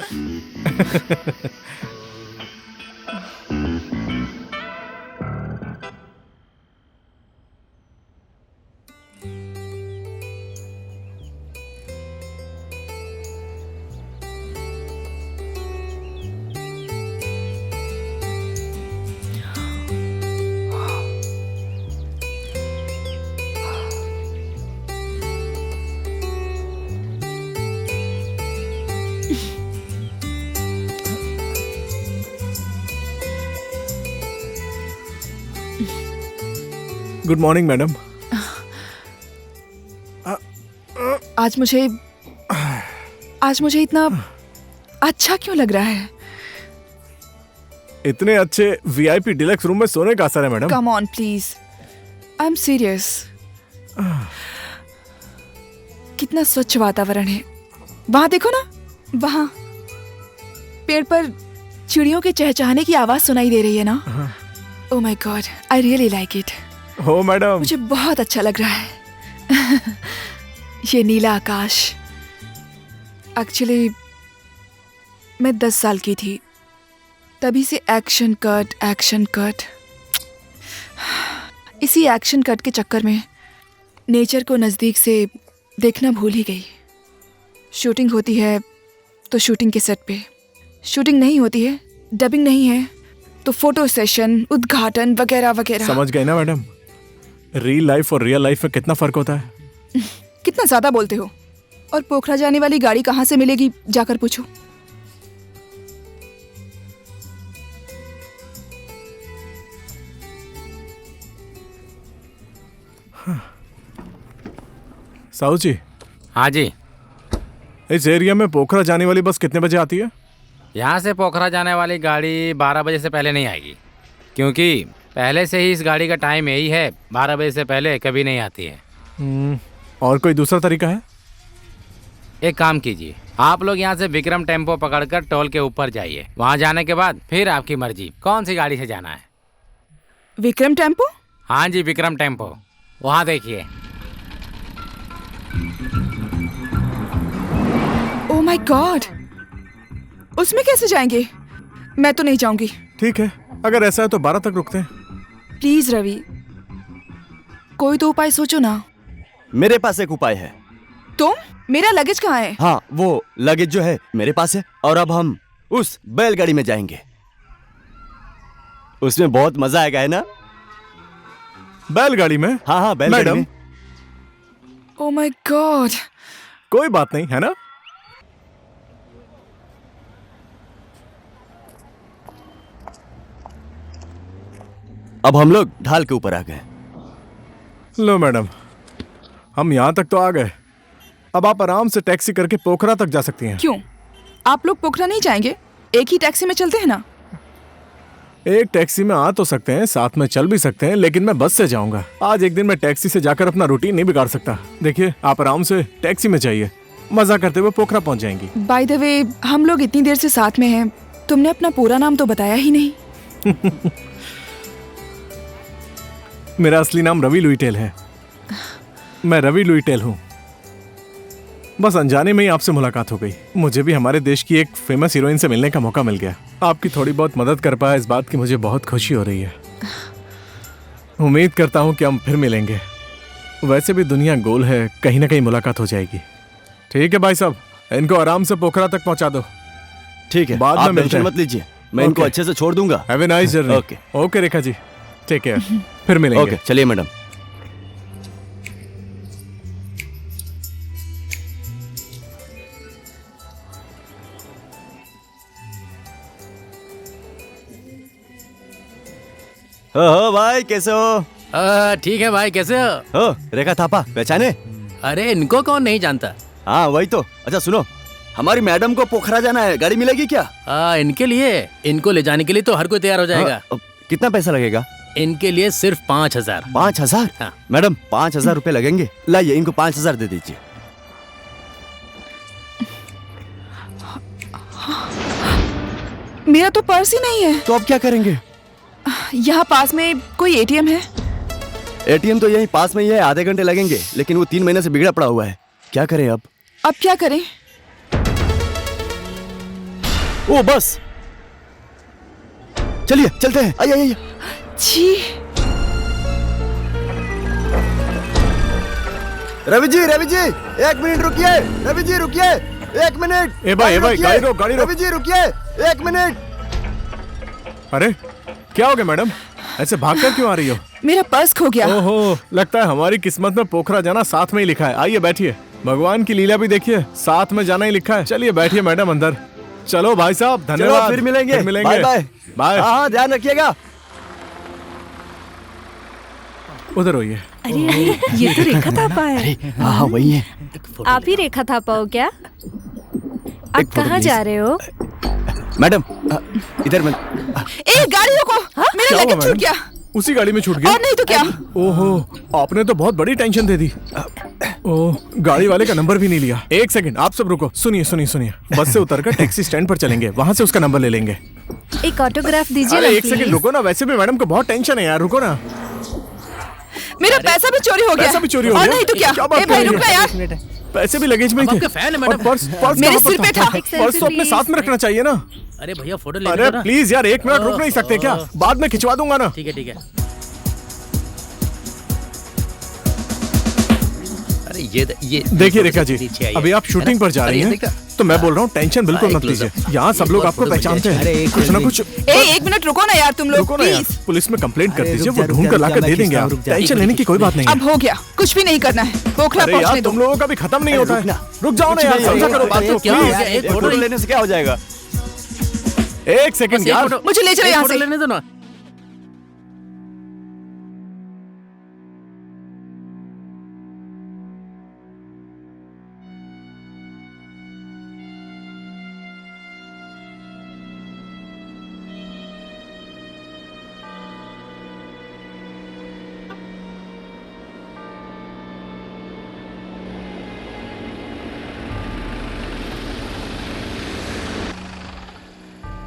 Good morning madam. आज मुझे इतना अच्छा क्यों लग रहा है? इतने अच्छे वीआईपी डिलक्स रूम में सोने का असर है madam. Come on please, I am serious. कितना स्वच्छ वातावरण है। वहां देखो ना, वहां पेड़ पर चिड़ियों के चहचहाने की आवाज सुनाई दे रही है ना? ओह my God, I really like it. हो मैडम, मुझे बहुत अच्छा लग रहा है। ये नीला आकाश। एक्चुअली मैं 10 साल की थी, तभी से एक्शन कट। इसी एक्शन कट के चक्कर में नेचर को नज़दीक से देखना भूल ही गई। शूटिंग होती है तो शूटिंग के सेट पे, शूटिंग नहीं होती है, डबिंग नहीं है तो फोटो सेशन, उद्घाटन वगैरह वगैरह। समझ गए ना मैडम, रियल लाइफ और रियल लाइफ में कितना फर्क होता है। कितना ज्यादा बोलते हो। और पोखरा जाने वाली गाड़ी कहाँ से मिलेगी, जाकर पूछो। साहू जी। हाँ जी। इस एरिया में पोखरा जाने वाली बस कितने बजे आती है? यहाँ से पोखरा जाने वाली गाड़ी 12 बजे से पहले नहीं आएगी, क्योंकि पहले से ही इस गाड़ी का टाइम यही है। 12 बजे से पहले कभी नहीं आती है। और कोई दूसरा तरीका है? एक काम कीजिए, आप लोग यहाँ से विक्रम टेम्पो पकड़कर टोल के ऊपर जाइए। वहाँ जाने के बाद फिर आपकी मर्जी कौन सी गाड़ी से जाना है। विक्रम टेम्पो? हाँ जी, विक्रम टेम्पो। वहाँ देखिए। ओह माय गॉड, उसमें कैसे जाएंगे? मैं तो नहीं जाऊंगी। ठीक है, अगर ऐसा है तो 12 तक रुकते हैं। प्लीज रवि, कोई तो उपाय सोचो ना। मेरे पास एक उपाय है। तुम? मेरा लगेज कहाँ है? हाँ, वो लगेज जो है मेरे पास है, और अब हम उस बैलगाड़ी में जाएंगे। उसमें बहुत मजा आएगा, है ना? बैलगाड़ी में? हाँ, बैलगाड़ी में। ओह माय गॉड। कोई बात नहीं, है ना? अब हम लोग ढाल के ऊपर आ गए। लो मैडम, हम यहाँ तक तो आ गए। अब आप आराम से टैक्सी करके पोखरा तक जा सकती हैं। क्यों, आप लोग पोखरा नहीं जाएंगे? एक ही टैक्सी में चलते हैं ना। एक टैक्सी में आ तो सकते हैं, साथ में चल भी सकते हैं, लेकिन मैं बस से जाऊंगा। आज एक दिन मैं टैक्सी से जाकर अपना रूटीन नहीं बिगाड़ सकता। देखिए, आप आराम से टैक्सी में जाइए, मजा करते हुए पोखरा पहुंच जाएंगी। बाय द वे, हम लोग इतनी देर से साथ में हैं, तुमने अपना पूरा नाम तो बताया ही नहीं। मेरा असली नाम रवि लुइटेल है। मैं रवि लुइटेल हूँ। बस अनजाने में ही आपसे मुलाकात हो गई। मुझे भी हमारे देश की एक फेमस हीरोइन से मिलने का मौका मिल गया। आपकी थोड़ी बहुत मदद कर पाया, इस बात की मुझे बहुत खुशी हो रही है। उम्मीद करता हूँ कि हम फिर मिलेंगे। वैसे भी दुनिया गोल है, कहीं ना कहीं मुलाकात हो जाएगी। ठीक है भाई साहब, इनको आराम से पोखरा तक पहुँचा दो। ठीक है, बाद में मिलते हैं। मत लीजिए, मैं इनको अच्छे से छोड़ दूंगा। Have a nice journey. Okay Rekha ji, take care. फिर मिलेंगे। ओके, चलिए मैडम। हो भाई, कैसे हो? ठीक है भाई, कैसे हो? रेखा थापा पहचाने? अरे इनको कौन नहीं जानता। हाँ वही तो। अच्छा सुनो, हमारी मैडम को पोखरा जाना है, गाड़ी मिलेगी क्या? इनके लिए, इनको ले जाने के लिए तो हर कोई तैयार हो जाएगा। कितना पैसा लगेगा? इनके लिए सिर्फ 5,000। 5,000? हाँ। मैडम 5,000 रुपए लगेंगे। लाइए, इनको 5,000 दे दीजिए। मेरा तो पर्स ही नहीं है। तो अब क्या करेंगे? यहाँ पास में कोई एटीएम है? एटीएम तो यहीं पास में ही है, आधे घंटे लगेंगे, लेकिन वो 3 महीने से बिगड़ा पड़ा हुआ है। क्या करें अब? अब क्या करें? ओ बस, चलिए चलते हैं। आइए आइए। जी रवि जी, रवि जी 1 मिनट रुकिए। रवि जी रुकिए 1 मिनट। ए भाई, गाड़ी रोक, गाड़ी रोक। रवि जी रुकिए 1 मिनट। अरे क्या हो गया मैडम, ऐसे भागकर क्यों आ रही हो? मेरा पर्स खो गया। ओहो, लगता है हमारी किस्मत में पोखरा जाना साथ में ही लिखा है। आइए बैठिए, भगवान की लीला भी देखिए, साथ में जाना ही लिखा है। चलिए बैठिए मैडम अंदर। चलो भाई साहब, धन्यवाद। फिर मिलेंगे। Bye bye bye. हाँ, ध्यान रखिएगा। उधर होइए। अरे ये तो रेखा थापा है। हाँ वही है। आप ही रेखा थापा हो क्या? आप कहाँ जा रहे हो? मैडम इधर मत। ए गाड़ी रोको, मेरा लगेज छूट गया। उसी गाड़ी में छूट गया? और नहीं तो क्या। ओहो, आपने तो बहुत बड़ी टेंशन दे दी। ओह, गाड़ी वाले का नंबर भी नहीं लिया। एक सेकंड, आप सब रुको। सुनिए सुनिए सुनिए, बस से उतरकर टैक्सी स्टैंड पर चलेंगे, वहाँ से उसका नंबर ले लेंगे। एक ऑटोग्राफ दीजिए अरे ना एक सेकंड प्लीज। रुको ना, वैसे भी मैडम को बहुत टेंशन है यार, रुको ना। मेरा पैसा भी चोरी हो गया। पैसा भी चोरी हो और गया? नहीं तो क्या? क्या बात ए कर भाई रही रुक हो? ना यार। पैसे भी लगेज में अब थे। आपके फैन है मैडम। और पर्स मेरे कहाँ सिर पर पे था। पर्स तो अपने साथ में रखना चाहिए ना। अरे भैया फोटो ले अरे लो ना। प्लीज यार, एक मिनट रुक नहीं सकते क्या? बाद में खिंचवा दूंगा ना। ठीक है ठीक है। अरे ये देखिए रेखा जी, नीचे आइए। अभी आप शूटिंग पर जा अरे रही ये हैं, देखा? तो मैं बोल रहा हूँ टेंशन बिल्कुल हाँ, मत एक लीजिए। close-up। यहाँ सब लोग ये आपको बहुत पहचानते अरे हैं, एक कुछ ना मिनट। कुछ। ए एक मिनट रुको ना यार तुम लोग रुको ना यार, प्लीज। पुलिस में कंप्लेंट कर अरे दीजिए, रुक वो जा, ढूंढ रुक कर जा, ला कर मैं दे देंगे। खींचता हूँ, आप रुक जा। टेंशन लेने की कोई बात नहीं है। अब हो गया, कुछ भी नहीं करना है। पोखरा अरे यार पहुंचने दो। तुम लोगों का भी खत्म नहीं होता है। रुक जाओ ना यार, नहीं, समझा करो बात को क्या हो प्लीज। गया? एक फोटो लेने से क्या हो जाएगा? एक सेकंड यार, मुझे ले चलो यहाँ से। लेने दो ना।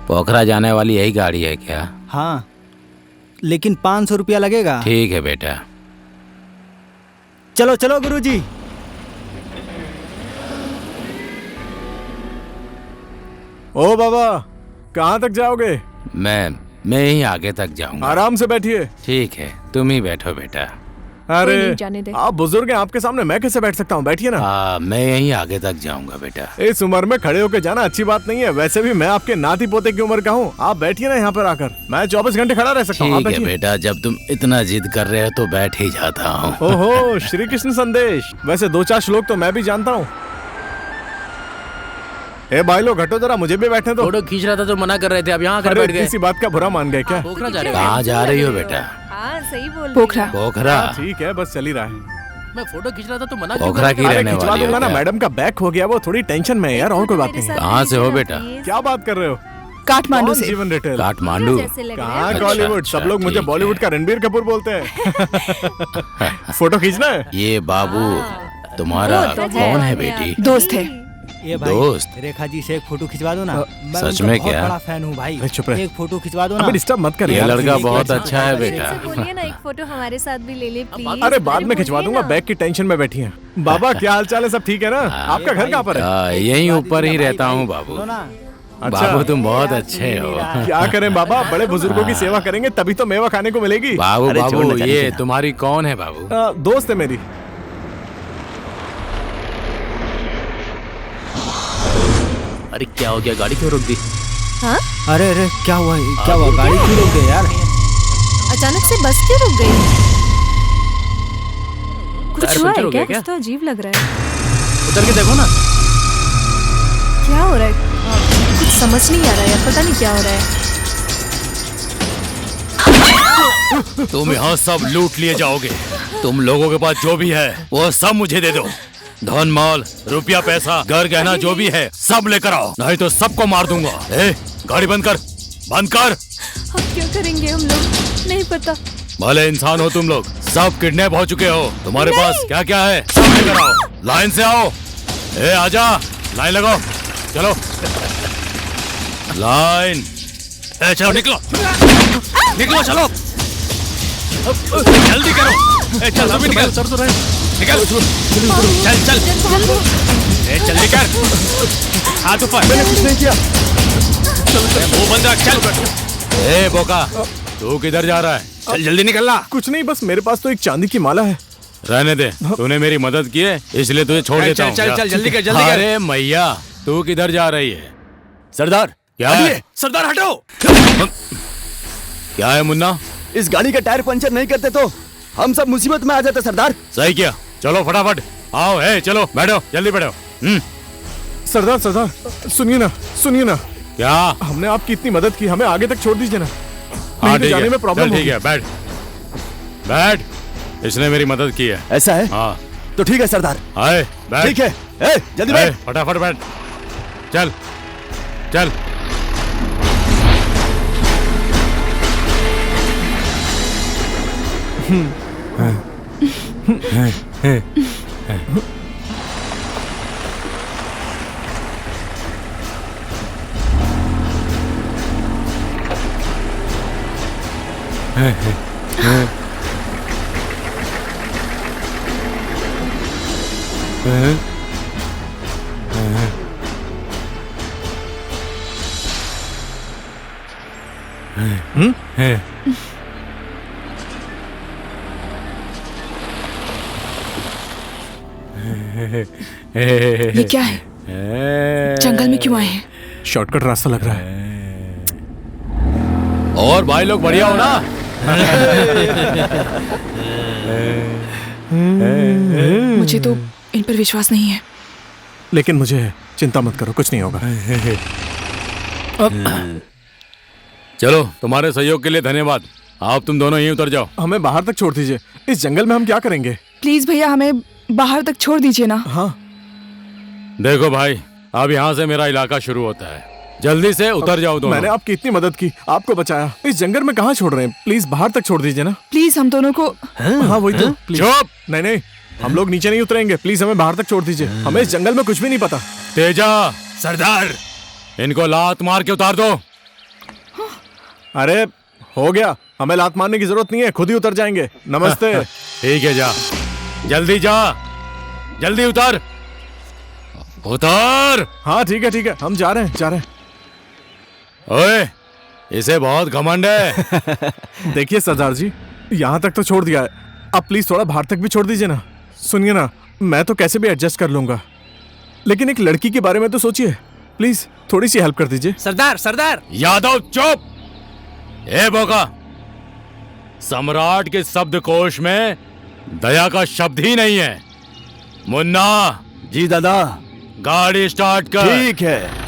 पोखरा जाने वाली यही गाड़ी है क्या? हाँ, लेकिन 500 रुपया लगेगा। ठीक है बेटा। चलो चलो गुरुजी। ओ बाबा, कहाँ तक जाओगे? मैं यहीं आगे तक जाऊंगा। आराम से बैठिए। ठीक है, तुम ही बैठो बेटा। अरे नहीं, जाने दे। आप बुजुर्ग हैं, आपके सामने मैं कैसे बैठ सकता हूँ? बैठिए ना। मैं यहीं आगे तक जाऊंगा बेटा। इस उम्र में खड़े होकर जाना अच्छी बात नहीं है। वैसे भी मैं आपके नाती पोते की उम्र का हूँ। आप बैठिए ना यहाँ पर आकर, मैं 24 घंटे खड़ा रह सकता हूँ। आप ठीक है बैठिए। बेटा, जब तुम इतना जिद कर रहे हो तो बैठ ही जाता हूँ। ओहो, श्री कृष्ण संदेश। वैसे 2-4 श्लोक तो मैं भी जानता हूँ। ए भाई लोग हटो जरा, मुझे भी बैठने दो। फोटो खींच रहा था तो मना कर रहे थे, अब यहाँ आकर अरे बैठ गए। किसी बात का बुरा मान गए क्या? पोखरा जा रहे हो? कहाँ जा रही हो बेटा? हाँ सही बोल रही पोखरा। है। पोखरा? ठीक है, बस चल ही रहा है। मैं फोटो खींच रहा था तो मना क्यों पोखरा कर की रहे थे? अरे रहने खिंचवा वाली हो दूंगा ना, क्या? मैडम का बैग हो गया, वो थोड़ी टेंशन में है यार, और कोई बात नहीं है। कहाँ से हो बेटा? क्या बात कर रहे हो? काठमांडू कौन से। जीवन रिटेल? काठमांडू? जैसे लग रहा है। कहाँ अच्छा, बॉलीवुड? अच्छा, सब लोग मुझे ठीक है। बॉलीवुड का रणबीर कपूर बोलते हैं। फोटो खींचना है? ये बाबू तुम्हारा वो तो है। कौन है बेटी? दोस्त है। ये भाई, दोस्त? रेखा जी से एक फोटो खिंचवा दो ना। मैं सच उनका में बहुत क्या? बड़ा फैन हूँ भाई। अरे चुप रहे। एक फोटो खिंचवा दो ना। अबे डिस्टर्ब मत कर ये यार। लड़का प्लीज। बहुत अच्छा है बेटा। से बोलिए ना, एक फोटो हमारे साथ भी ले ले प्लीज। अरे बाद में खिंचवा दूंगा, बैग की टेंशन में बैठी हैं। बाबा क्या हाल चाल है? सब ठीक है ना? आपका घर कहाँ पर है? यहीं ऊपर ही रहता हूँ बाबू। सुनो ना। अच्छा। बाबू तुम बहुत अच्छे हो। क्या करें बाबा, बड़े बुजुर्गों की सेवा करेंगे तभी तो मेवा खाने को मिलेगी। बाबू अरे बाबू, छोड़ना ये चाहिए। तुम्हारी कौन है बाबू? दोस्त है मेरी। अरे क्या हो गया, गाड़ी क्यों रोक दी? हाँ अरे अरे क्या हुआ? क्या हुआ? गाड़ी क्यों रोक गई यार? अचानक से बस क्यों रुक गई? कुछ टायर हुआ पंचर है हो क्या? गया कुछ तो अजीब लग रहा है। उतर के देखो ना। क्या हो रहा है? कुछ समझ नहीं आ रहा है यार, पता नहीं क्या हो रहा है। तुम यहाँ सब लूट लिए जाओगे। तुम लोगों के पास जो भी है वो सब मुझे दे दो। धन माल, रुपया, पैसा, घर गहना जो भी है सब लेकर आओ, नहीं तो सबको मार दूंगा। ए, गाड़ी बंद कर, बंद कर। अब क्या करेंगे हम लोग? नहीं पता। भले इंसान हो तुम लोग, सब किडनैप हो चुके हो। तुम्हारे पास क्या क्या है सब लेकर आओ। लाइन से आओ। ए आजा, लाइन लगाओ, चलो लाइन। ए चलो निकलो, निकलो चलो, जल्दी करो। ए चल, अभी निकल, सर तो रहे, निकल, चल चल, ए जल्दी कर, हाथ ऊपर। मैंने कुछ नहीं किया। मुंह बंद रख, चल। ए बोका, तू किधर जा रहा है? चल जल्दी निकलना। कुछ नहीं, बस मेरे पास तो एक चांदी की माला है। रहने दे, तूने मेरी मदद की है इसलिए तुझे छोड़ देता हूँ। चल चल जल्दी कर, जल्दी कर। अरे मैया, तू किधर जा रही है? सरदार क्या है? हटिए। सरदार हटो। क्या है मुन्ना? इस गाड़ी का टायर पंचर नहीं करते तो हम सब मुसीबत में आ जाते सरदार। सही किया, चलो फटाफट आओ। है चलो, बैठो, जल्दी बैठो। सरदार सरदार सुनिए ना, सुनिए ना। क्या? हमने आपकी इतनी मदद की, हमें आगे तक छोड़ दीजिए ना। हाँ नहीं तो ठीक जाने है, में प्रॉब्लम चल ठीक होगी। है, बैठ बैठ। इसने मेरी मदद की है। ऐसा है हाँ, तो ठीक है सरदार। आए बैठ। ठीक है, ए, जल्दी आए, बैठ। फटाफट बैठ, चल चल। ये क्या है? जंगल में क्यों आए हैं? शॉर्टकट रास्ता लग रहा है। और भाई लोग बढ़िया हो ना? मुझे तो इन पर विश्वास नहीं है। लेकिन मुझे चिंता मत करो, कुछ नहीं होगा। चलो, तुम्हारे सहयोग के लिए धन्यवाद। आप तुम दोनों यहीं उतर जाओ। हमें बाहर तक छोड़ दीजिए। इस जंगल में हम क्या करेंगे? प्लीज भैया, हमें बाहर तक छोड़ दीजिए ना। हाँ, देखो भाई, अब यहाँ से मेरा इलाका शुरू होता है। जल्दी से उतर जाओ दोनों। मैंने आपकी इतनी मदद की, आपको बचाया, इस जंगल में कहाँ छोड़ रहे हैं? प्लीज बाहर तक छोड़ दीजिए ना। प्लीज हम दोनों को। हाँ वही तो। प्लीज। चुप! नहीं नहीं, हम लोग नीचे नहीं उतरेंगे। प्लीज हमें बाहर तक छोड़ दीजिए। हमें इस जंगल में कुछ भी नहीं पता। तेजा, सरदार, इनको लात मार के उतार दो। अरे हो गया, हमें लात मारने की जरूरत नहीं है, खुद ही उतर जाएंगे। नमस्ते। ठीक है, जा जल्दी, जा जल्दी उतर। उतर। हाँ ठीक है, हम जा रहे हैं। ओए, इसे बहुत घमंड है। देखिए सरदार जी, यहाँ तक तो छोड़ दिया है, अब प्लीज थोड़ा बाहर तक भी छोड़ दीजिए ना। सुनिए ना, मैं तो कैसे भी एडजस्ट कर लूंगा, लेकिन एक लड़की के बारे में तो सोचिए। प्लीज थोड़ी सी हेल्प कर दीजिए। सरदार यादव चुप! ए बोका, सम्राट के शब्दकोश में दया का शब्द ही नहीं है। मुन्ना, जी दादा। गाड़ी स्टार्ट कर। ठीक है।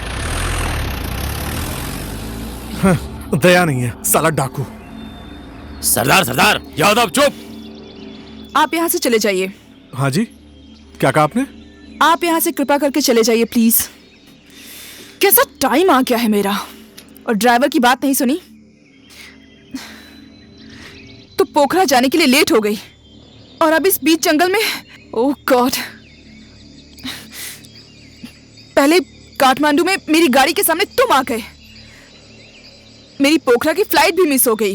दया नहीं है, साला डाकू। सरदार, यादव चुप! आप यहाँ से चले जाइए। हाँ जी, क्या कहा आपने? आप यहाँ से कृपा करके चले जाइए प्लीज। कैसा टाइम आ गया है मेरा, और ड्राइवर की बात नहीं सुनी तो पोखरा जाने के लिए लेट हो गई, और अब इस बीच जंगल में। ओह गॉड! पहले काठमांडू में मेरी गाड़ी के सामने तुम आ गए, मेरी पोखरा की फ्लाइट भी मिस हो गई।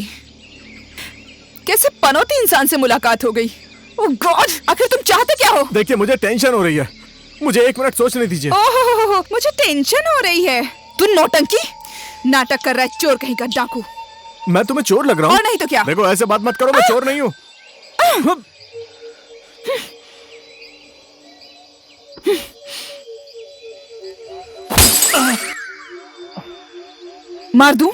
कैसे पनौती इंसान से मुलाकात हो गई। ओह गॉड! आखिर तुम चाहते क्या हो? देखिए, मुझे टेंशन हो रही है, मुझे 1 मिनट सोचने दीजिए। ओह, मुझे टेंशन हो रही है। तू नौटंकी नाटक कर रहा है, चोर कहीं का, डाकू। मैं तुम्हें चोर लग रहा हूँ? और नहीं तो क्या? देखो, ऐसे बात मत करो, मैं चोर नहीं हूँ। मार दूं?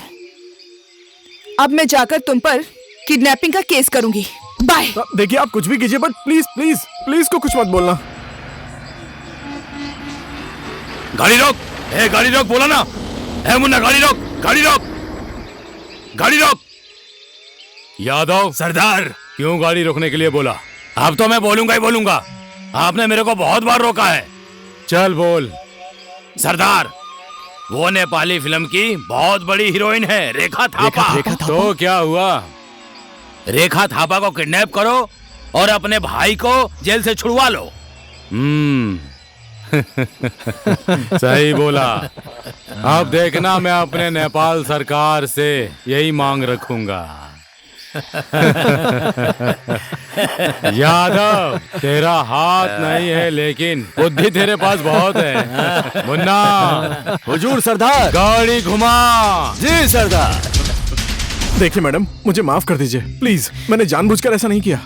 अब मैं जाकर तुम पर किडनैपिंग का केस करूंगी। बाय। देखिए, आप कुछ भी कीजिए, बट प्लीज को कुछ मत बोलना। गाड़ी रोक! गाड़ी रोक, बोला ना। मुन्ना, गाड़ी रोक, गाड़ी रोक, गाड़ी रोक। यादव, सरदार, क्यों गाड़ी रोकने के लिए बोला? अब तो मैं बोलूंगा ही बोलूंगा। आपने मेरे को बहुत बार रोका है। चल बोल। सरदार, वो नेपाली फिल्म की बहुत बड़ी हीरोइन है, रेखा थापा। रेखा थापा? तो क्या हुआ? रेखा थापा को किडनैप करो और अपने भाई को जेल से छुड़वा लो। सही बोला। अब देखना, मैं अपने नेपाल सरकार से यही मांग रखूंगा। यादव, तेरा हाथ नहीं है, लेकिन बुद्धि तेरे पास बहुत है। मुन्ना, हुजूर सरदार। गाड़ी घुमा। जी सरदार। देखिए मैडम, मुझे माफ कर दीजिए प्लीज, मैंने जानबूझकर ऐसा नहीं किया।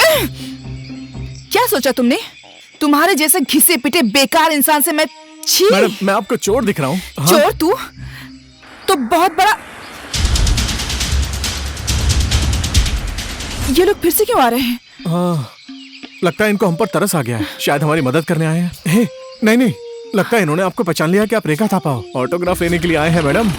क्या सोचा तुमने? तुम्हारे जैसे घिसे पिटे बेकार इंसान से मैं छी। मैडम, मैं आपको चोर दिख रहा हूँ? हाँ? चोर तू तो बहुत बड़ा। ये लोग फिर से क्यों आ रहे हैं? हाँ, लगता है इनको हम पर तरस आ गया है, शायद हमारी मदद करने आए हैं। हे, नहीं, लगता है इन्होंने आपको पहचान लिया कि आप रेखा थापा हो। ऑटोग्राफ लेने के लिए आए हैं मैडम।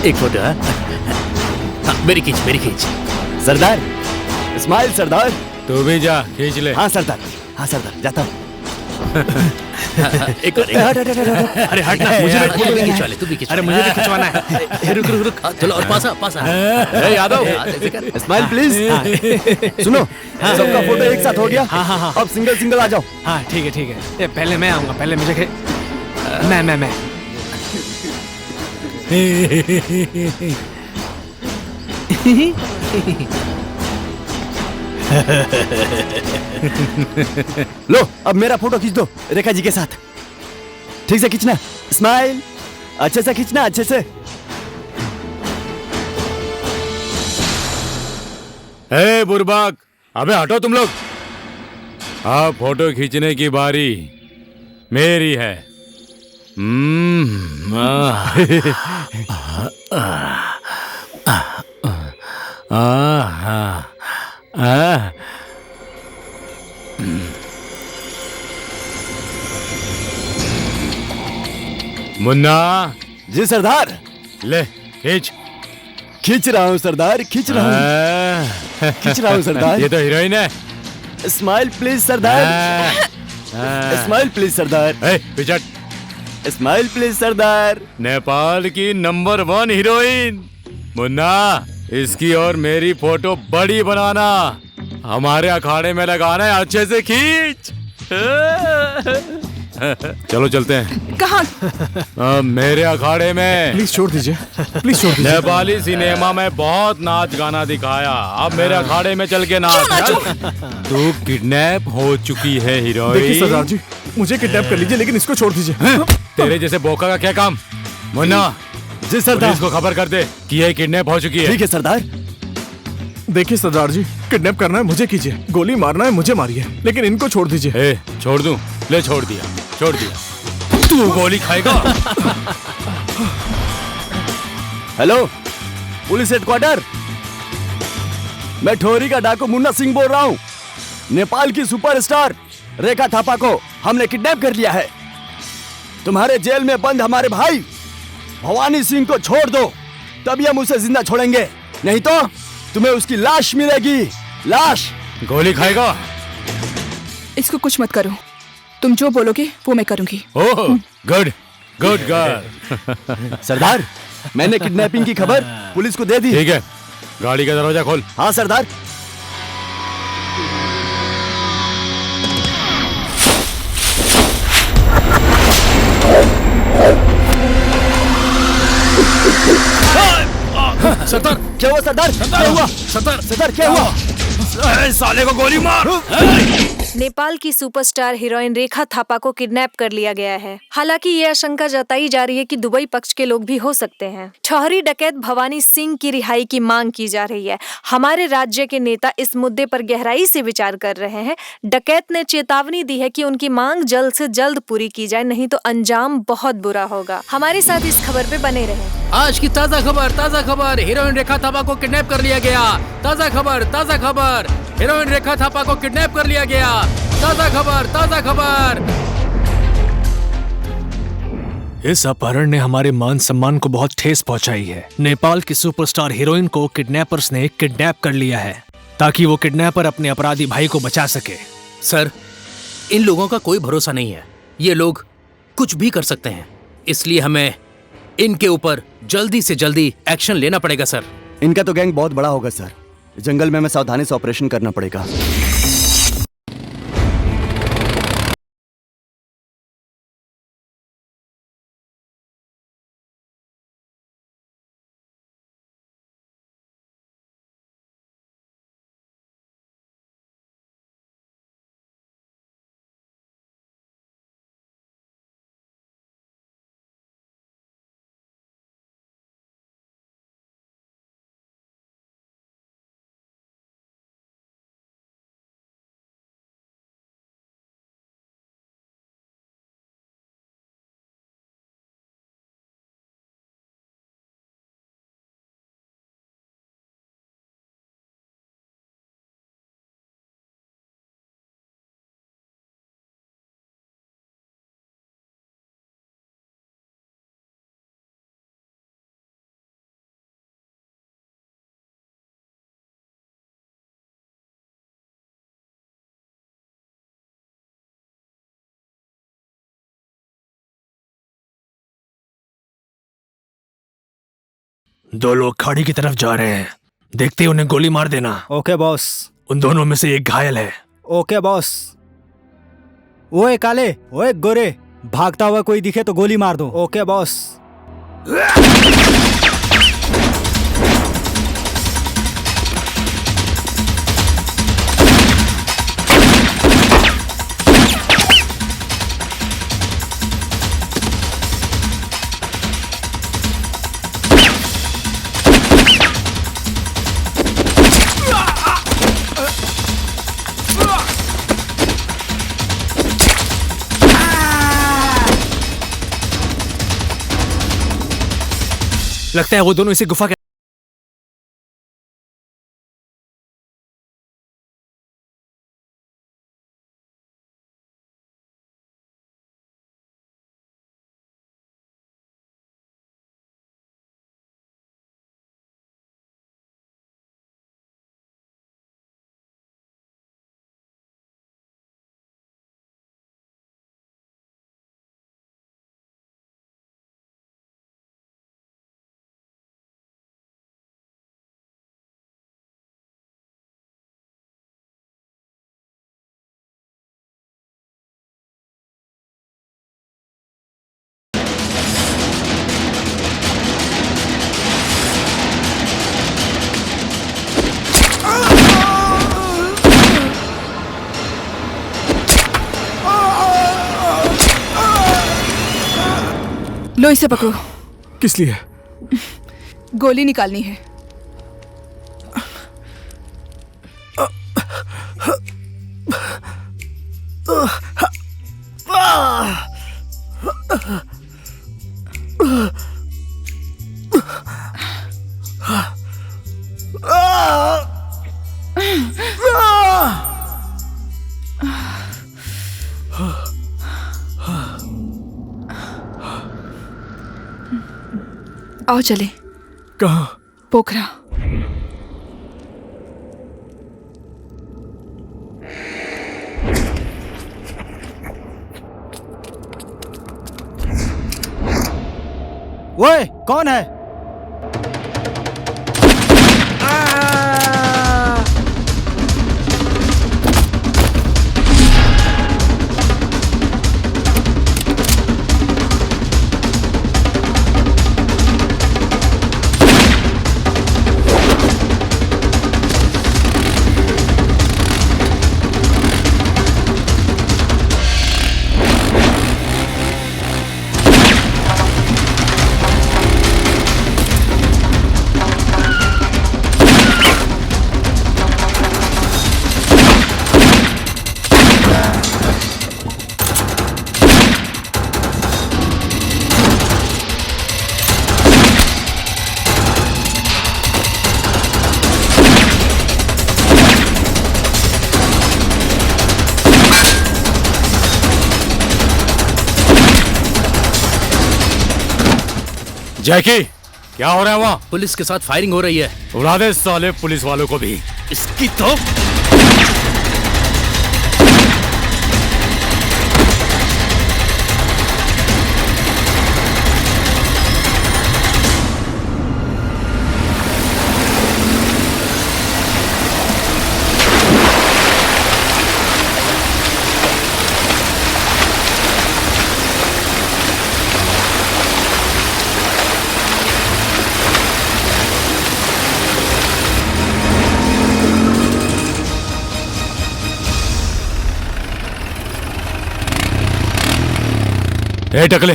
एक फोटो। हाँ, मेरी खींच। सरदार, स्माइल सरदार। तू भी जा, खींच ले। हाँ सरदार, जाता हूँ। एक और अरे हट ना, मुझे भी फोटो खिंचवा ले, तू भी खिंचवा। अरे मुझे भी खिंचवाना है। रुक रुक रुक, चलो और पास आ, पास आ। Yadav smile please. सुनो, सबका फोटो एक साथ हो गया। हाँ। अब सिंगल सिंगल आ जाओ। हाँ ठीक है। ये पहले मैं आऊंगा, पहले मुझे मैं लो, अब मेरा फोटो खींच दो रेखा जी के साथ। ठीक से खींचना, स्माइल अच्छे से खींचना, अच्छे से। ए बुर्बाक, अबे हटो तुम लोग। अब फोटो खींचने की बारी मेरी है। मुन्ना। जी सरदार। ले खींच। खींच रहा हूँ सरदार, खींच रहा हूँ, खींच रहा हूँ सरदार। ये तो हीरोइन है। Smile please sardar, smile please sardar. पिचट। Smile please sardar. नेपाल की नंबर 1 हीरोइन मुन्ना, इसकी और मेरी फोटो बड़ी बनाना, हमारे अखाड़े में लगाना है, अच्छे से खींच। चलो चलते हैं। कहाँ? मेरे अखाड़े में। प्लीज छोड़ दीजिए, प्लीज छोड़ दीजिए। नेपाली सिनेमा में बहुत नाच गाना दिखाया, अब मेरे अखाड़े में चल के नाच। तू किडनैप हो चुकी है हीरोइन। देखिए सरदार जी, मुझे किडनैप कर लीजिए, लेकिन इसको छोड़ दीजिए। तेरे जैसे बोका का क्या काम? मुन्ना, जी सरदार। पुलिस को खबर कर दे कि ये किडनैप हो चुकी है। ठीक है सरदार। देखिए सरदार जी, किडनैप करना है मुझे कीजिए, गोली मारना है मुझे मारिए, लेकिन इनको छोड़ दीजिए। छोड़ दूं? ले छोड़ दिया, छोड़ दिया। तू गोली खाएगा। हेलो पुलिस हेडक्वार्टर, मैं ठोरी का डाकू मुन्ना सिंह बोल रहा हूँ। नेपाल की सुपरस्टार रेखा थापा को हमने किडनैप कर लिया है। तुम्हारे जेल में बंद हमारे भाई भवानी सिंह को छोड़ दो, तभी हम उसे जिंदा छोड़ेंगे, नहीं तो तुम्हें उसकी लाश मिलेगी, लाश। गोली खाएगा? इसको कुछ मत करो, तुम जो बोलोगे वो मैं करूंगी। Oh good good girl. सरदार, मैंने किडनैपिंग की खबर पुलिस को दे दी। ठीक है, गाड़ी का दरवाजा खोल। हाँ सरदार। सरदार क्या हुआ सरदार? क्या हुआ सरदार? क्या हुआ? साले को गोली मार। नेपाल की सुपरस्टार हीरोइन रेखा थापा को किडनैप कर लिया गया है। हालांकि ये आशंका जताई जा रही है कि दुबई पक्ष के लोग भी हो सकते हैं। ठहरी डकैत भवानी सिंह की रिहाई की मांग की जा रही है। हमारे राज्य के नेता इस मुद्दे पर गहराई से विचार कर रहे हैं। डकैत ने चेतावनी दी है कि उनकी मांग जल्द से जल्द पूरी की जाए, नहीं तो अंजाम बहुत बुरा होगा। हमारे साथ इस खबर पे बने रहें। आज की ताजा खबर, हीरोइन रेखा थापा को किडनैप कर लिया गया। ताजा खबर, हीरोइन रेखा थापा को किडनैप कर लिया गया। ताजा खबर। इस अपहरण ने हमारे मान सम्मान को बहुत ठेस पहुंचाई है। नेपाल की सुपरस्टार हीरोइन को किडनैपर्स ने किडनैप कर लिया है, ताकि वो किडनैपर अपने अपराधी भाई को बचा सके। सर, इन लोगों का कोई भरोसा नहीं है, ये लोग कुछ भी कर सकते हैं, इसलिए हमें इनके ऊपर जल्दी से जल्दी एक्शन लेना पड़ेगा सर। इनका तो गैंग बहुत बड़ा होगा सर, जंगल में हमें सावधानी से ऑपरेशन करना पड़ेगा। दो लोग खाड़ी की तरफ जा रहे हैं, देखते ही उन्हें गोली मार देना। Okay boss. उन दोनों में से एक घायल है। Okay boss. ओए काले, ओए गोरे, भागता हुआ कोई दिखे तो गोली मार दो। Okay boss. लगता है वो दोनों इसी गुफा के लो इसे पकड़ो। किस लिए? गोली निकालनी है। आओ चले। कहाँ? पोखरा। ओए कौन है? जैकी, क्या हो रहा है वहाँ? पुलिस के साथ फायरिंग हो रही है। उड़ा दे साले पुलिस वालों को भी। इसकी तो ए टकले,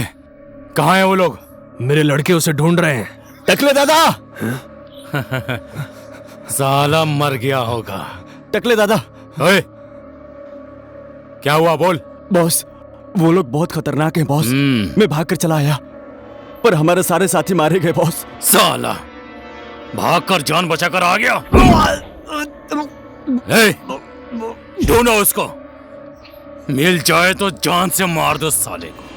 कहाँ हैं वो लोग? मेरे लड़के उसे ढूंढ रहे हैं। टकले दादा। साला मर गया होगा। टकले दादा। ओए, क्या हुआ बोल। बॉस, वो लोग बहुत खतरनाक हैं बॉस। मैं भागकर चला आया, पर हमारे सारे साथी मारे गए बॉस। साला भागकर जान बचाकर आ गया। ए, ढूंढो उसको, मिल जाए तो जान से मार दो साले को।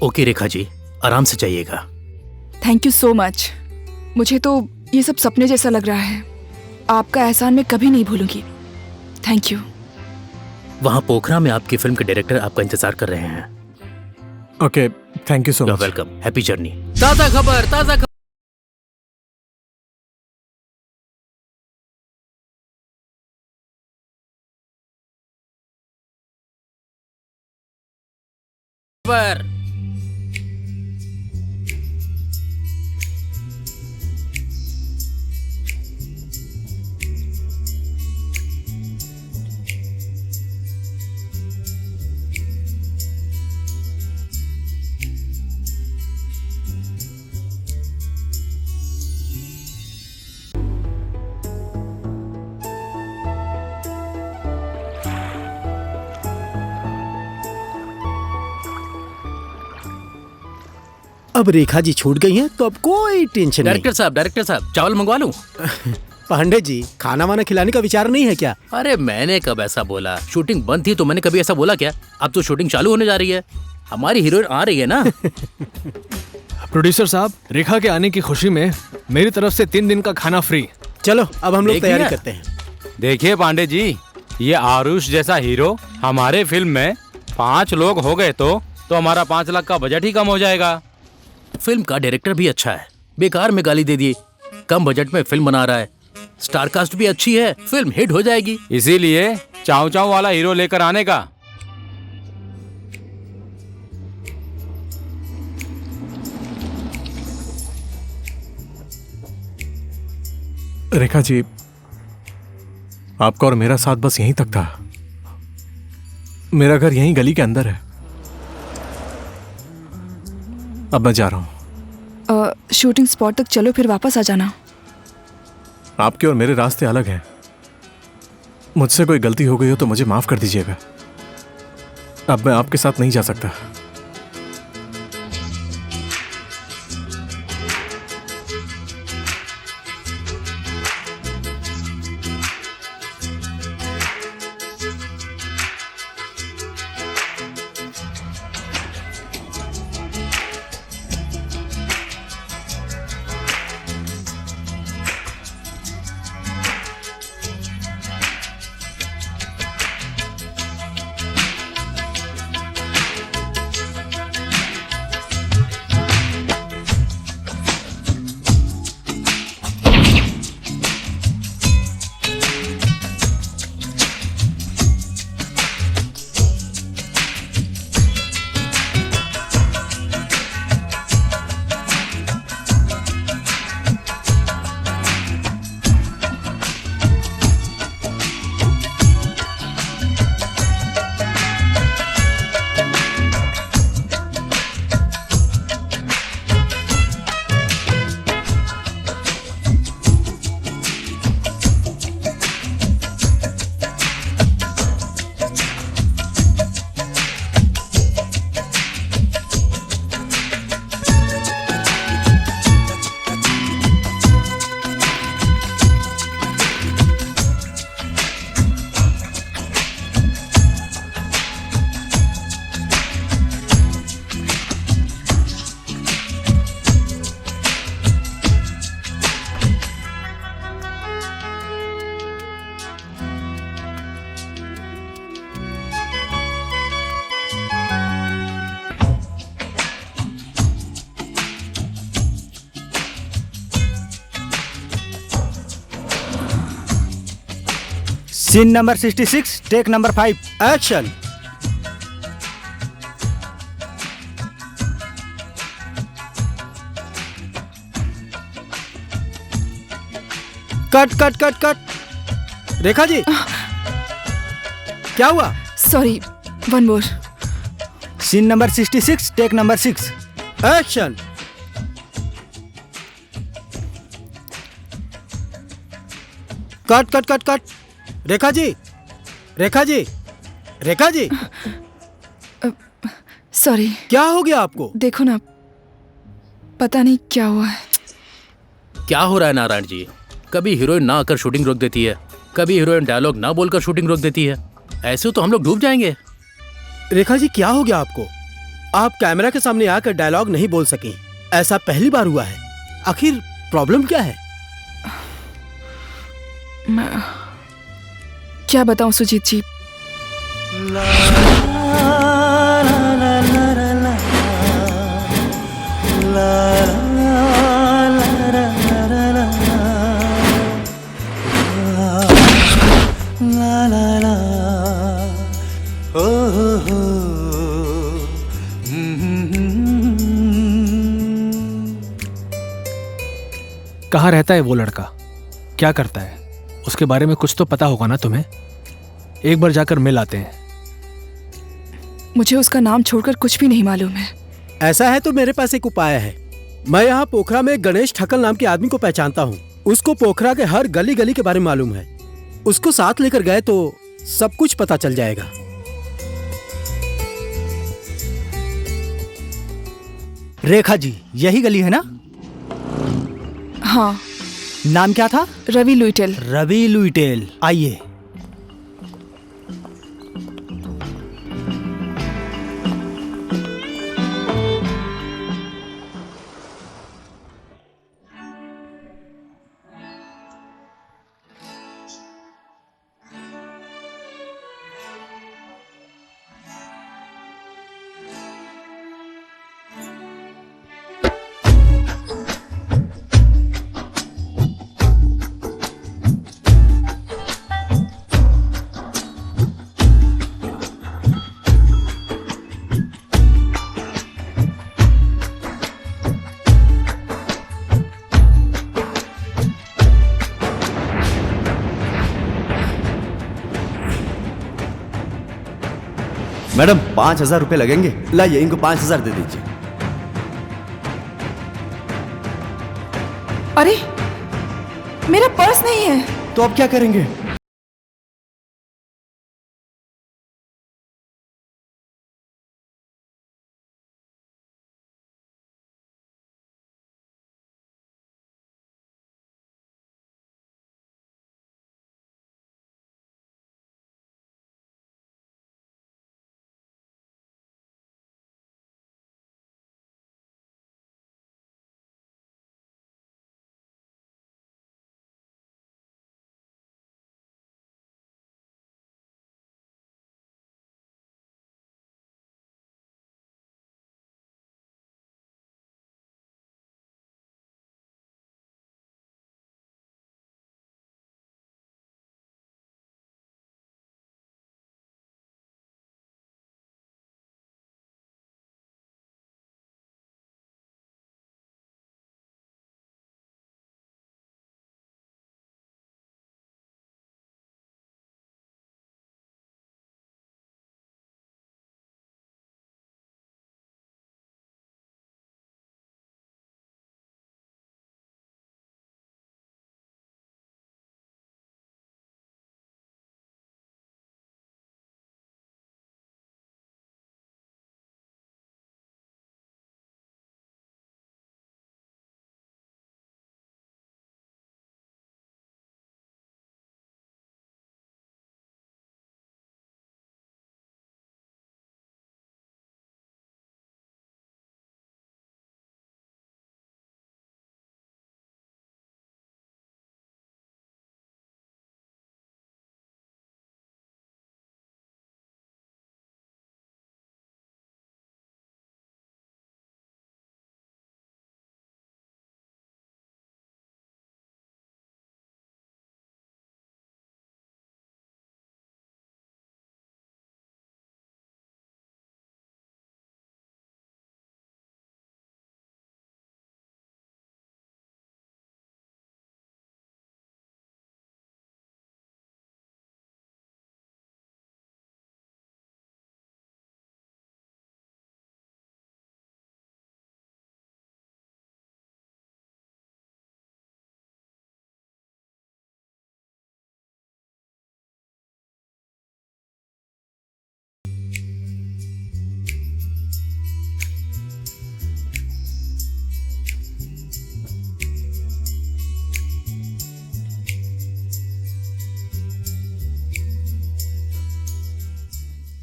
ओके रेखा जी, आराम से जाइएगा। Thank you so much. मुझे तो ये सब सपने जैसा लग रहा है। आपका एहसान मैं कभी नहीं भूलूंगी। Thank you. वहाँ पोखरा में आपकी फिल्म के डायरेक्टर आपका इंतजार कर रहे हैं। Okay, thank you so much. Welcome, happy journey. ताज़ा खबर, ताज़ा खबर। अब रेखा जी छूट गई हैं तो अब कोई टेंशन नहीं। डायरेक्टर साहब, चावल मंगवा लूं? पांडे जी, खाना वाना खिलाने का विचार नहीं है क्या? अरे मैंने कब ऐसा बोला? शूटिंग बंद थी तो मैंने कभी ऐसा बोला क्या? अब तो शूटिंग चालू होने जा रही है, हमारी हीरोइन आ रही है ना। प्रोड्यूसर साहब, रेखा के आने की खुशी में मेरी तरफ से 3 दिन का खाना फ्री। चलो अब हम लोग तैयारी करते हैं। देखिए पांडे जी, ये आरुष जैसा हीरो हमारे फिल्म में 5 लोग हो गए तो हमारा 5 लाख का बजट ही कम हो जाएगा। फिल्म का डायरेक्टर भी अच्छा है, बेकार में गाली दे दिए। कम बजट में फिल्म बना रहा है, स्टार कास्ट भी अच्छी है, फिल्म हिट हो जाएगी। इसीलिए चाव चाव वाला हीरो लेकर आने का। रेखा जी, आपका और मेरा साथ बस यहीं तक था। मेरा घर यहीं गली के अंदर है। अब मैं जा रहा हूं। शूटिंग स्पॉट तक चलो, फिर वापस आ जाना। आपके और मेरे रास्ते अलग हैं। मुझसे कोई गलती हो गई हो तो मुझे माफ कर दीजिएगा। अब मैं आपके साथ नहीं जा सकता। Scene number 66, take number 5, action. Cut cut cut cut. Rekha ji, क्या हुआ? Sorry, one more. Scene number 66, take number 6, action. Cut cut cut cut. Rekha ji, Rekha ji, Rekha ji, sorry. क्या हो गया आपको? देखो ना, पता नहीं क्या हुआ है। क्या हो रहा है नारायण जी? कभी हीरोइन ना आकर शूटिंग रोक देती है, कभी हीरोइन डायलॉग ना बोलकर शूटिंग रोक देती है। ऐसे तो हम लोग डूब जाएंगे। रेखा जी, क्या हो गया आपको? आप कैमरा के सामने आकर डायलॉग नहीं बोल सके, ऐसा पहली बार हुआ है। आखिर प्रॉब्लम क्या है? मैं क्या बताऊं सुजीत जी। कहाँ रहता है वो लड़का, क्या करता है, उसके बारे में कुछ तो पता होगा ना तुम्हें। एक बार जाकर मिल आते हैं। मुझे उसका नाम छोड़कर कुछ भी नहीं मालूम है। ऐसा है तो मेरे पास एक उपाय है। मैं यहाँ पोखरा में गणेश ठक्कल नाम के आदमी को पहचानता हूँ। उसको पोखरा के हर गली गली के बारे में मालूम है। उसको साथ लेकर गए तो सब कुछ पता चल जाएगा। रेखा जी, यही गली है ना? हाँ। नाम क्या था? रवि लुइटेल। रवि लुइटेल, आइए। मैडम 5,000 रुपए लगेंगे। लाइए, इनको 5,000 दे दीजिए। अरे मेरा पर्स नहीं है। तो अब क्या करेंगे?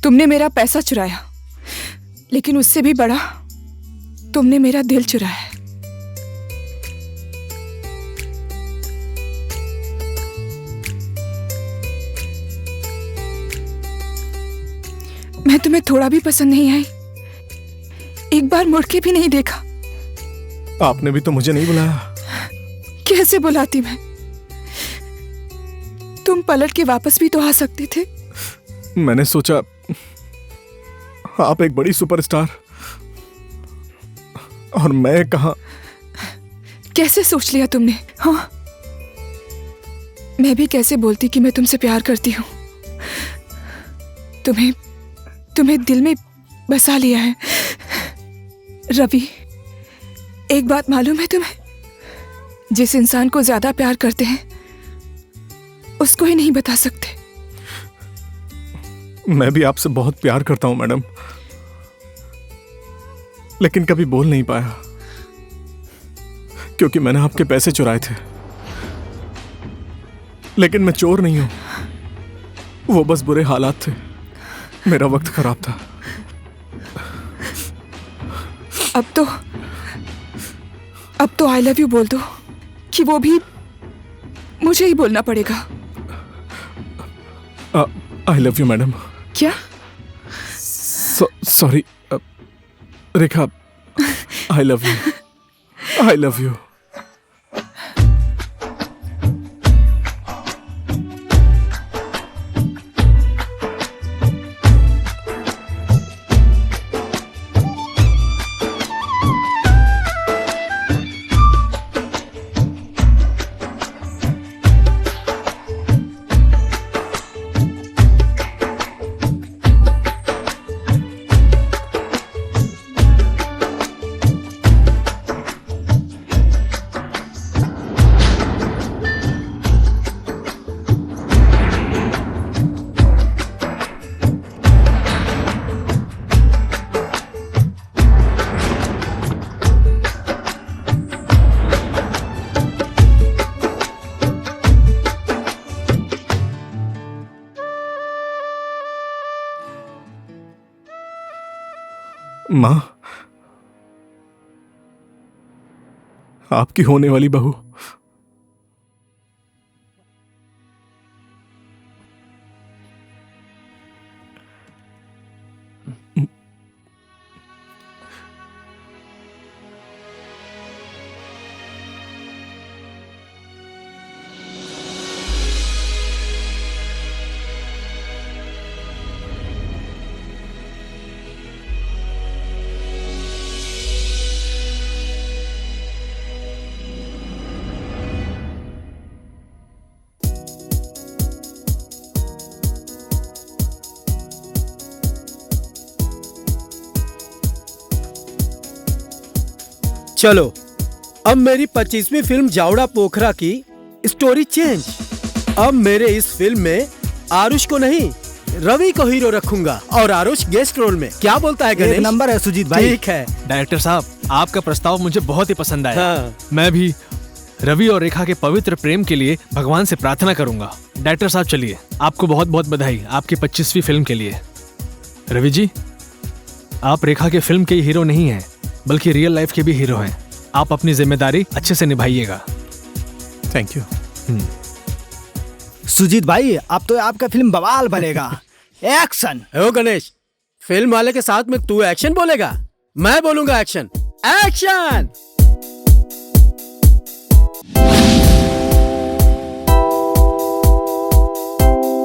तुमने मेरा पैसा चुराया, लेकिन उससे भी बड़ा तुमने मेरा दिल चुराया है। मैं तुम्हें थोड़ा भी पसंद नहीं आई, एक बार मुड़ के भी नहीं देखा। आपने भी तो मुझे नहीं बुलाया। कैसे बुलाती मैं? तुम पलट के वापस भी तो आ सकते थे। मैंने सोचा आप एक बड़ी सुपरस्टार और मैं कहाँ। कैसे सोच लिया तुमने? हाँ, मैं भी कैसे बोलती कि मैं तुमसे प्यार करती हूँ। तुम्हें दिल में बसा लिया है। रवि, एक बात मालूम है तुम्हें? जिस इंसान को ज्यादा प्यार करते हैं उसको ही नहीं बता सकते। मैं भी आपसे बहुत प्यार करता हूं मैडम, लेकिन कभी बोल नहीं पाया क्योंकि मैंने आपके पैसे चुराए थे। लेकिन मैं चोर नहीं हूं, वो बस बुरे हालात थे, मेरा वक्त खराब था। अब तो आई लव यू बोल दो कि वो भी मुझे ही बोलना पड़ेगा। I love you madam. क्या? Sorry Rekha, I love you, I love you. माँ, आपकी होने वाली बहू चलो, अब मेरी 25वीं फिल्म जावड़ा पोखरा की स्टोरी चेंज। अब मेरे इस फिल्म में आरुष को नहीं, रवि को हीरो रखूंगा और आरुष गेस्ट रोल में। क्या बोलता है गणेश? एक नंबर है सुजीत भाई। ठीक है डायरेक्टर साहब, आपका प्रस्ताव मुझे बहुत ही पसंद आया। हाँ। मैं भी रवि और रेखा के पवित्र प्रेम के लिए भगवान से प्रार्थना करूंगा। डायरेक्टर साहब चलिए, आपको बहुत बहुत बधाई आपकी 25वीं फिल्म के लिए। रवि जी, आप रेखा के फिल्म के हीरो नहीं हैं, बल्कि रियल लाइफ के भी हीरो हैं। आप अपनी जिम्मेदारी अच्छे से निभाइएगा। Thank you. सुजीत भाई, अब तो आपका फिल्म बवाल बनेगा। एक्शन। ओ गणेश, फिल्म वाले के साथ में तू एक्शन बोलेगा, मैं बोलूंगा एक्शन। एक्शन।